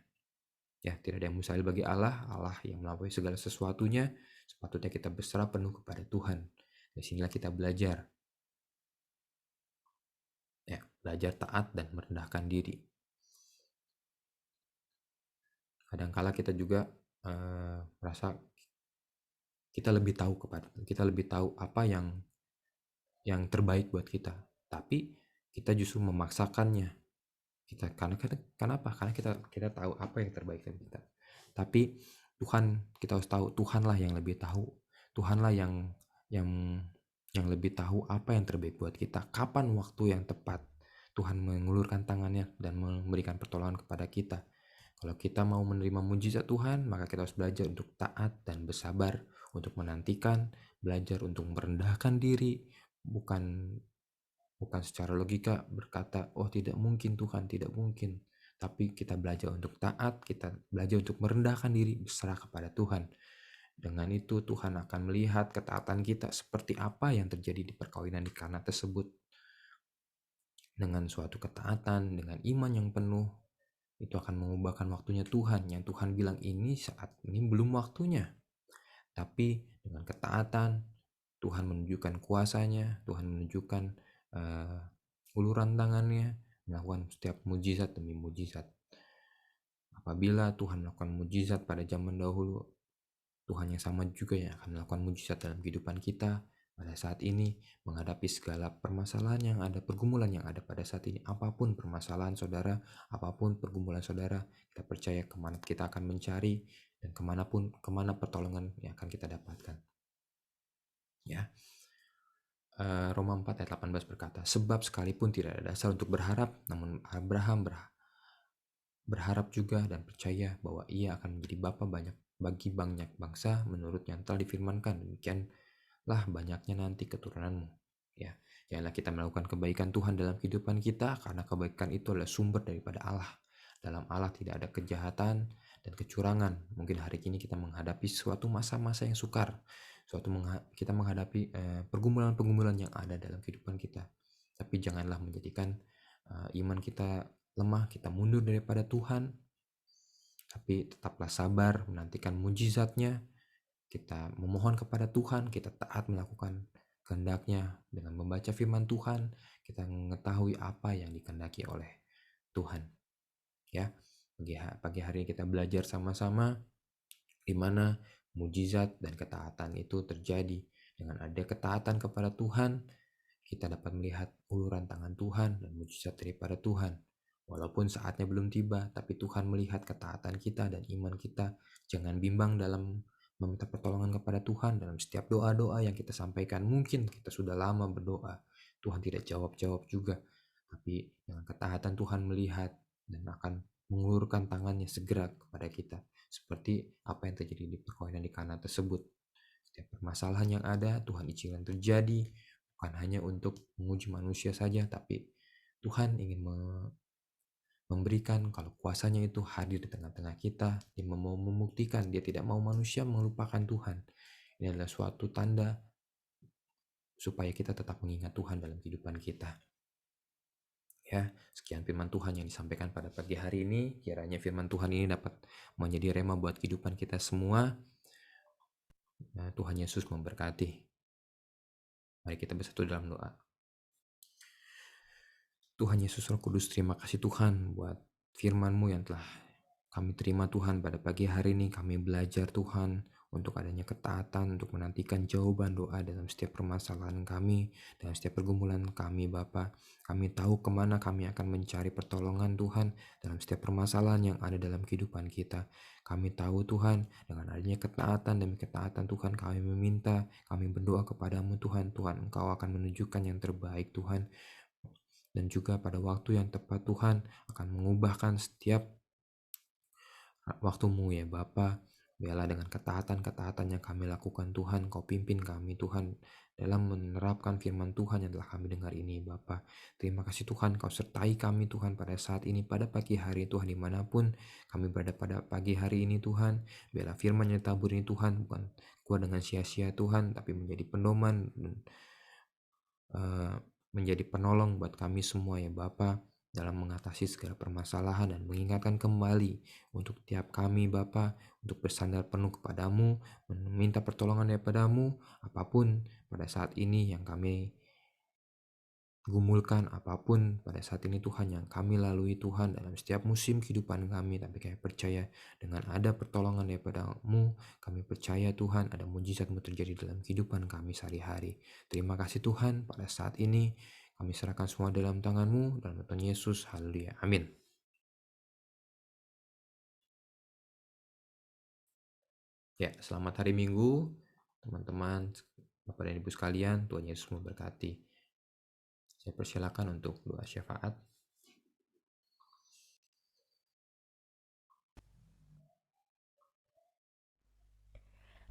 Ya, tidak ada yang mustahil bagi Allah. Allah yang melampaui segala sesuatunya. Sepatutnya kita berserah penuh kepada Tuhan. Dari sinilah kita belajar. Ya, belajar taat dan merendahkan diri. Kadangkala kita juga merasa kita lebih tahu apa yang terbaik buat kita. Tapi kita justru memaksakannya. Kenapa? Karena kita tahu apa yang terbaik bagi kita. Tapi kita harus tahu Tuhanlah yang lebih tahu. Tuhanlah yang lebih tahu apa yang terbaik buat kita. Kapan waktu yang tepat Tuhan mengulurkan tangannya dan memberikan pertolongan kepada kita. Kalau kita mau menerima mujizat Tuhan, maka kita harus belajar untuk taat dan bersabar, untuk menantikan, belajar untuk merendahkan diri, bukan secara logika berkata, oh tidak mungkin Tuhan, tidak mungkin. Tapi kita belajar untuk taat, kita belajar untuk merendahkan diri, berserah kepada Tuhan. Dengan itu Tuhan akan melihat ketaatan kita seperti apa yang terjadi di perkawinan di Kana tersebut. Dengan suatu ketaatan, dengan iman yang penuh, itu akan mengubahkan waktunya Tuhan. Yang Tuhan bilang saat ini belum waktunya. Tapi dengan ketaatan, Tuhan menunjukkan kuasanya, Tuhan menunjukkan uluran tangannya, melakukan setiap mujizat demi mujizat. Apabila Tuhan melakukan mujizat pada zaman dahulu, Tuhan yang sama juga yang akan melakukan mujizat dalam kehidupan kita pada saat ini, menghadapi segala permasalahan yang ada, pergumulan yang ada pada saat ini. Apapun permasalahan saudara, apapun pergumulan saudara, kita percaya kemana kita akan mencari, dan kemana pertolongan yang akan kita dapatkan. Ya, Roma 4 ayat 18 berkata, sebab sekalipun tidak ada dasar untuk berharap, namun Abraham berharap juga dan percaya bahwa ia akan menjadi bapa bagi banyak bangsa menurut yang telah difirmankan, demikianlah banyaknya nanti keturunanmu. Ya, janganlah kita melakukan kebaikan Tuhan dalam kehidupan kita, karena kebaikan itu adalah sumber daripada Allah. Dalam Allah tidak ada kejahatan dan kecurangan. Mungkin hari ini kita menghadapi suatu masa-masa yang sukar, kita menghadapi pergumulan-pergumulan yang ada dalam kehidupan kita. Tapi janganlah menjadikan iman kita lemah, kita mundur daripada Tuhan. Tapi tetaplah sabar, menantikan mujizatnya. Kita memohon kepada Tuhan, kita taat melakukan kehendaknya dengan membaca firman Tuhan. Kita mengetahui apa yang dikehendaki oleh Tuhan. Ya, Pagi hari ini kita belajar sama-sama di mana mujizat dan ketaatan itu terjadi. Dengan ada ketaatan kepada Tuhan, kita dapat melihat uluran tangan Tuhan dan mujizat daripada Tuhan. Walaupun saatnya belum tiba, tapi Tuhan melihat ketaatan kita dan iman kita. Jangan bimbang dalam meminta pertolongan kepada Tuhan dalam setiap doa-doa yang kita sampaikan. Mungkin kita sudah lama berdoa, Tuhan tidak jawab-jawab juga. Tapi dengan ketaatan Tuhan melihat dan akan mengulurkan tangannya segera kepada kita. Seperti apa yang terjadi di perkawinan di Kana tersebut. Setiap permasalahan yang ada, Tuhan izinkan terjadi, bukan hanya untuk menguji manusia saja, tapi Tuhan ingin memberikan kalau kuasanya itu hadir di tengah-tengah kita. Dia mau membuktikan, dia tidak mau manusia melupakan Tuhan. Ini adalah suatu tanda supaya kita tetap mengingat Tuhan dalam kehidupan kita. Ya, sekian firman Tuhan yang disampaikan pada pagi hari ini. Kiranya firman Tuhan ini dapat menjadi rema buat kehidupan kita semua. Nah, Tuhan Yesus memberkati. Mari kita bersatu dalam doa. Tuhan Yesus Roh Kudus, terima kasih Tuhan buat firman-Mu yang telah kami terima Tuhan pada pagi hari ini. Kami belajar Tuhan untuk adanya ketaatan, untuk menantikan jawaban doa dalam setiap permasalahan kami, dalam setiap pergumulan kami Bapa. Kami tahu kemana kami akan mencari pertolongan Tuhan dalam setiap permasalahan yang ada dalam kehidupan kita. Kami tahu Tuhan, dengan adanya ketaatan demi ketaatan Tuhan, kami meminta, kami berdoa kepadamu Tuhan. Tuhan, Engkau akan menunjukkan yang terbaik Tuhan. Dan juga pada waktu yang tepat Tuhan akan mengubahkan setiap waktu-Mu ya Bapa. Biarlah dengan ketaatan-ketaatan yang kami lakukan Tuhan, Kau pimpin kami Tuhan dalam menerapkan firman Tuhan yang telah kami dengar ini Bapa. Terima kasih Tuhan, Kau sertai kami Tuhan pada saat ini, pada pagi hari Tuhan, dimanapun kami berada pada pagi hari ini Tuhan. Biarlah firman yang ditabur ini Tuhan bukan keluar dengan sia-sia Tuhan, tapi menjadi pedoman dan menjadi penolong buat kami semua ya Bapa, dalam mengatasi segala permasalahan dan mengingatkan kembali untuk tiap kami Bapa, untuk bersandar penuh kepadamu, meminta pertolongan daripadamu, apapun pada saat ini yang kami gumulkan, apapun pada saat ini Tuhan yang kami lalui Tuhan dalam setiap musim kehidupan kami. Tapi kami percaya dengan ada pertolongan daripada-Mu, kami percaya Tuhan ada mujizat-Mu terjadi dalam kehidupan kami sehari-hari. Terima kasih Tuhan, pada saat ini kami serahkan semua dalam tangan-Mu, dalam Tuhan Yesus, haleluya, amin. Ya, selamat hari Minggu teman-teman, Bapak dan Ibu sekalian. Tuhan Yesus memberkati. Saya persilakan untuk doa syafaat.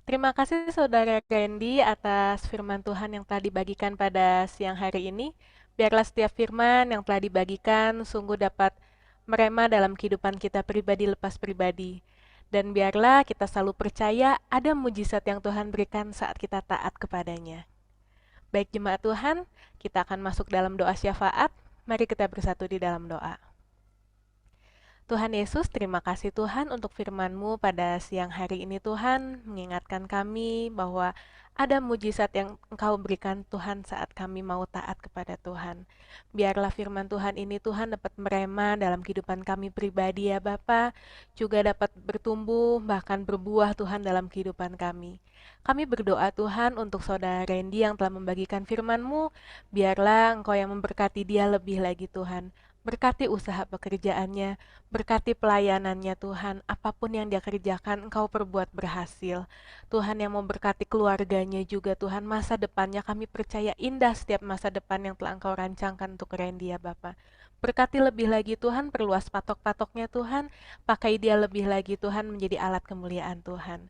Terima kasih Saudara Randy atas firman Tuhan yang telah dibagikan pada siang hari ini. Biarlah setiap firman yang telah dibagikan sungguh dapat merema dalam kehidupan kita pribadi lepas pribadi. Dan biarlah kita selalu percaya ada mujizat yang Tuhan berikan saat kita taat kepadanya. Baik jemaat Tuhan, kita akan masuk dalam doa syafaat. Mari kita bersatu di dalam doa. Tuhan Yesus, terima kasih Tuhan untuk firman-Mu pada siang hari ini Tuhan, mengingatkan kami bahwa ada mujizat yang Engkau berikan Tuhan saat kami mau taat kepada Tuhan. Biarlah firman Tuhan ini Tuhan dapat merema dalam kehidupan kami pribadi ya Bapa, juga dapat bertumbuh bahkan berbuah Tuhan dalam kehidupan kami. Kami berdoa Tuhan untuk Saudara Randy yang telah membagikan firman-Mu, biarlah Engkau yang memberkati dia lebih lagi Tuhan. Berkati usaha pekerjaannya, berkati pelayanannya Tuhan, apapun yang dia kerjakan Engkau perbuat berhasil. Tuhan yang memberkati keluarganya juga Tuhan, masa depannya kami percaya indah setiap masa depan yang telah Engkau rancangkan untuk Randy ya Bapa. Berkati lebih lagi Tuhan, perluas patok-patoknya Tuhan, pakai dia lebih lagi Tuhan menjadi alat kemuliaan Tuhan.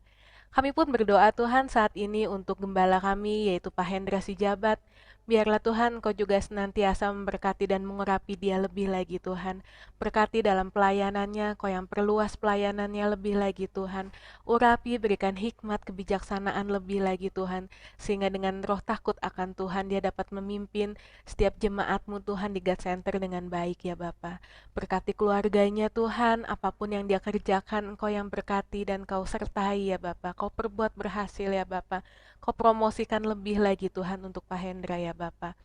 Kami pun berdoa Tuhan saat ini untuk gembala kami yaitu Pak Hendra Sijabat. Biarlah Tuhan Kau juga senantiasa memberkati dan mengurapi dia lebih lagi Tuhan. Berkati dalam pelayanannya, Kau yang perluas pelayanannya lebih lagi Tuhan. Urapi, berikan hikmat, kebijaksanaan lebih lagi Tuhan. Sehingga dengan roh takut akan Tuhan dia dapat memimpin setiap jemaat-Mu Tuhan di God Center dengan baik ya Bapa. Berkati keluarganya Tuhan, apapun yang dia kerjakan Engkau yang berkati dan Kau sertai ya Bapa. Kau perbuat berhasil ya Bapa. Kau promosikan lebih lagi Tuhan untuk Pak Hendra ya Bapa.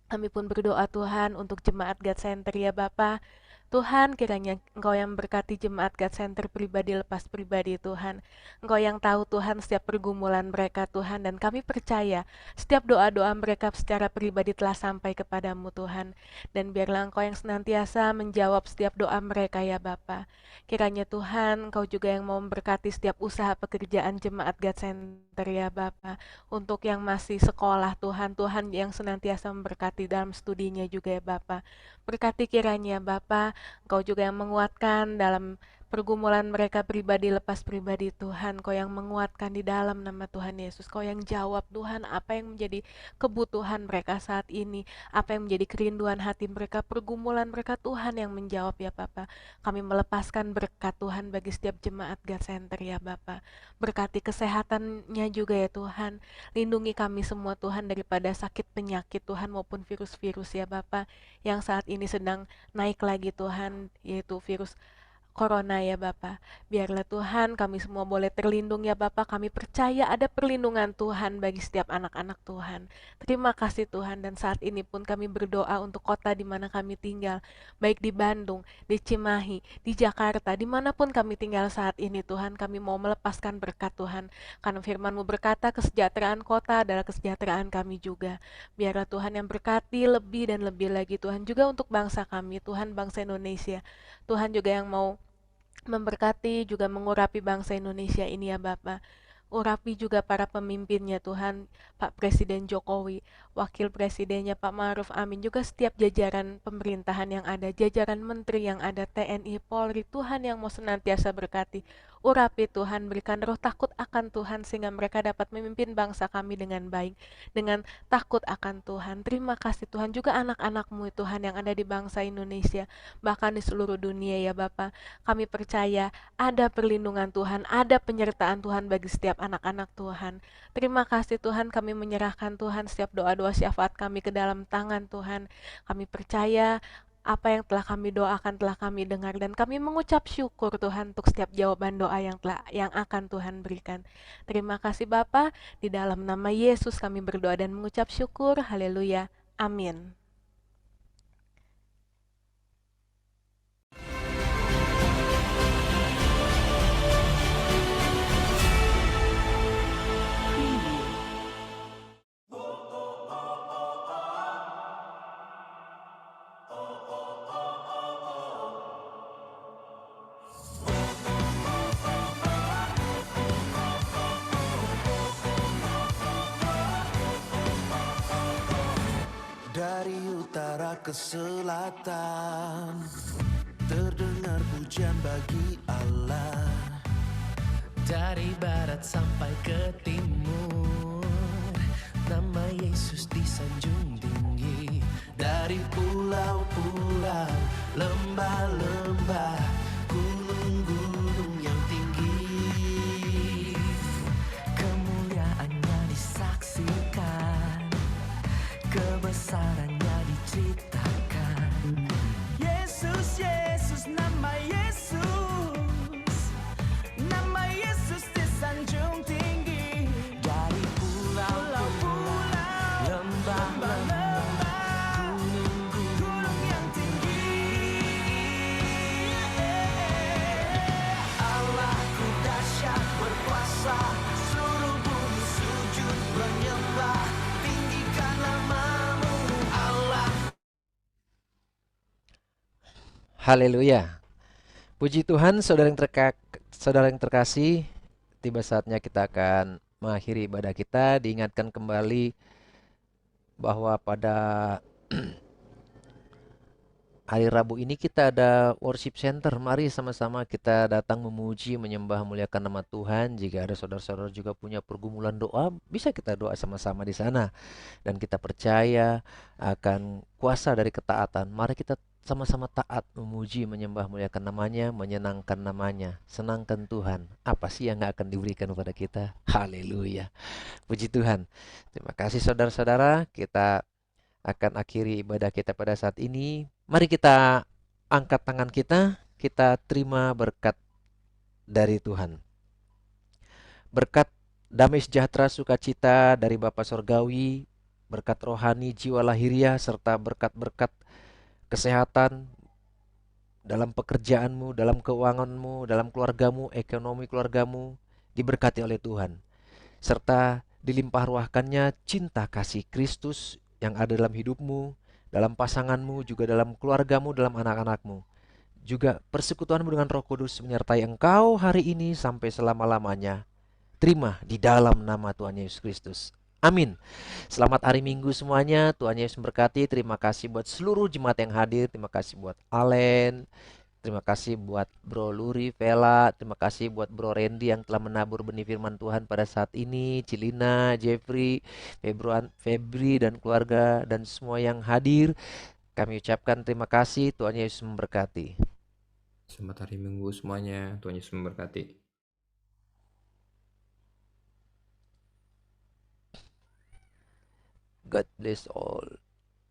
Kami pun berdoa Tuhan untuk jemaat God Center ya Bapa. Tuhan, kiranya Engkau yang berkati jemaat God Center pribadi lepas pribadi Tuhan. Engkau yang tahu Tuhan setiap pergumulan mereka Tuhan, dan kami percaya setiap doa-doa mereka secara pribadi telah sampai kepadamu Tuhan. Dan biarlah Engkau yang senantiasa menjawab setiap doa mereka ya Bapa. Kiranya Tuhan, Engkau juga yang mau memberkati setiap usaha pekerjaan jemaat God Center ya Bapa. Untuk yang masih sekolah Tuhan, Tuhan yang senantiasa memberkati dalam studinya juga ya Bapa. Berkati kiranya Bapa, Engkau juga yang menguatkan dalam pergumulan mereka pribadi lepas pribadi Tuhan. Kau yang menguatkan di dalam nama Tuhan Yesus. Kau yang jawab Tuhan apa yang menjadi kebutuhan mereka saat ini, apa yang menjadi kerinduan hati mereka, pergumulan mereka, Tuhan yang menjawab ya Bapa. Kami melepaskan berkat Tuhan bagi setiap jemaat God Center ya Bapa. Berkati kesehatannya juga ya Tuhan. Lindungi kami semua Tuhan daripada sakit penyakit Tuhan maupun virus-virus ya Bapa, yang saat ini sedang naik lagi Tuhan, yaitu virus Corona ya Bapa. Biarlah Tuhan kami semua boleh terlindung ya Bapa. Kami percaya ada perlindungan Tuhan bagi setiap anak-anak Tuhan. Terima kasih Tuhan, dan saat ini pun kami berdoa untuk kota di mana kami tinggal, baik di Bandung, di Cimahi, di Jakarta, dimanapun kami tinggal saat ini Tuhan. Kami mau melepaskan berkat Tuhan, karena firman-Mu berkata kesejahteraan kota adalah kesejahteraan kami juga. Biarlah Tuhan yang berkati lebih dan lebih lagi Tuhan, juga untuk bangsa kami Tuhan, bangsa Indonesia. Tuhan juga yang mau memberkati juga mengurapi bangsa Indonesia ini ya Bapa. Urapi juga para pemimpinnya Tuhan, Pak Presiden Jokowi, Wakil Presidennya Pak Ma'ruf Amin, juga setiap jajaran pemerintahan yang ada, jajaran menteri yang ada, TNI, Polri, Tuhan yang mau senantiasa berkati. Urapi Tuhan, berikan roh takut akan Tuhan sehingga mereka dapat memimpin bangsa kami dengan baik, dengan takut akan Tuhan. Terima kasih Tuhan, juga anak-anak-Mu Tuhan yang ada di bangsa Indonesia, bahkan di seluruh dunia ya Bapa. Kami percaya ada perlindungan Tuhan, ada penyertaan Tuhan bagi setiap anak-anak Tuhan. Terima kasih Tuhan, kami menyerahkan Tuhan setiap doa-doa syafaat kami ke dalam tangan Tuhan. Kami percaya apa yang telah kami doakan telah kami dengar, dan kami mengucap syukur Tuhan untuk setiap jawaban doa yang akan Tuhan berikan. Terima kasih Bapa, di dalam nama Yesus kami berdoa dan mengucap syukur. Haleluya. Amin. Dari utara ke selatan terdengar pujian bagi Allah. Dari barat sampai ke timur, nama Yesus disanjung tinggi. Dari pulau-pulau, lembah-lembah, gunung-gunung yang tinggi, kemuliaannya disaksikan, kebesarannya diceritakan. Yesus, Yesus, nama Yesus disanjung tinggi. Dari pulau-pulau, lembah-lembah, gunung-gunung yang tinggi. Allahku dahsyat berkuasa, seluruh bumi sujud menyembah. Tinggikan namamu Allah. Haleluya. Puji Tuhan, saudara yang terkasih, tiba saatnya kita akan mengakhiri ibadah kita. Diingatkan kembali bahwa pada hari Rabu ini kita ada worship center. Mari sama-sama kita datang memuji, menyembah, muliakan nama Tuhan. Jika ada saudara-saudara juga punya pergumulan doa, bisa kita doa sama-sama di sana. Dan kita percaya akan kuasa dari ketaatan. Mari kita sama-sama taat, memuji, menyembah, muliakan namanya, menyenangkan namanya. Senangkan Tuhan. Apa sih yang gak akan diberikan kepada kita? Haleluya. Puji Tuhan. Terima kasih saudara-saudara. Kita akan akhiri ibadah kita pada saat ini. Mari kita angkat tangan kita terima berkat dari Tuhan. Berkat damai sejahtera sukacita dari Bapa Sorgawi, berkat rohani jiwa lahiriah, serta berkat-berkat kesehatan dalam pekerjaanmu, dalam keuanganmu, dalam keluargamu, ekonomi keluargamu, diberkati oleh Tuhan. Serta dilimpah ruahkannya cinta kasih Kristus yang ada dalam hidupmu, dalam pasanganmu, juga dalam keluargamu, dalam anak-anakmu. Juga persekutuanmu dengan Roh Kudus menyertai engkau hari ini sampai selama-lamanya. Terima di dalam nama Tuhan Yesus Kristus. Amin. Selamat hari Minggu semuanya. Tuhan Yesus memberkati. Terima kasih buat seluruh jemaat yang hadir. Terima kasih buat Allen. Terima kasih buat Bro Luri, Vela. Terima kasih buat Bro Randy yang telah menabur benih firman Tuhan pada saat ini. Cilina, Jeffrey, Febri dan keluarga dan semua yang hadir. Kami ucapkan terima kasih. Tuhan Yesus memberkati. Selamat hari Minggu semuanya. Tuhan Yesus memberkati. God bless all.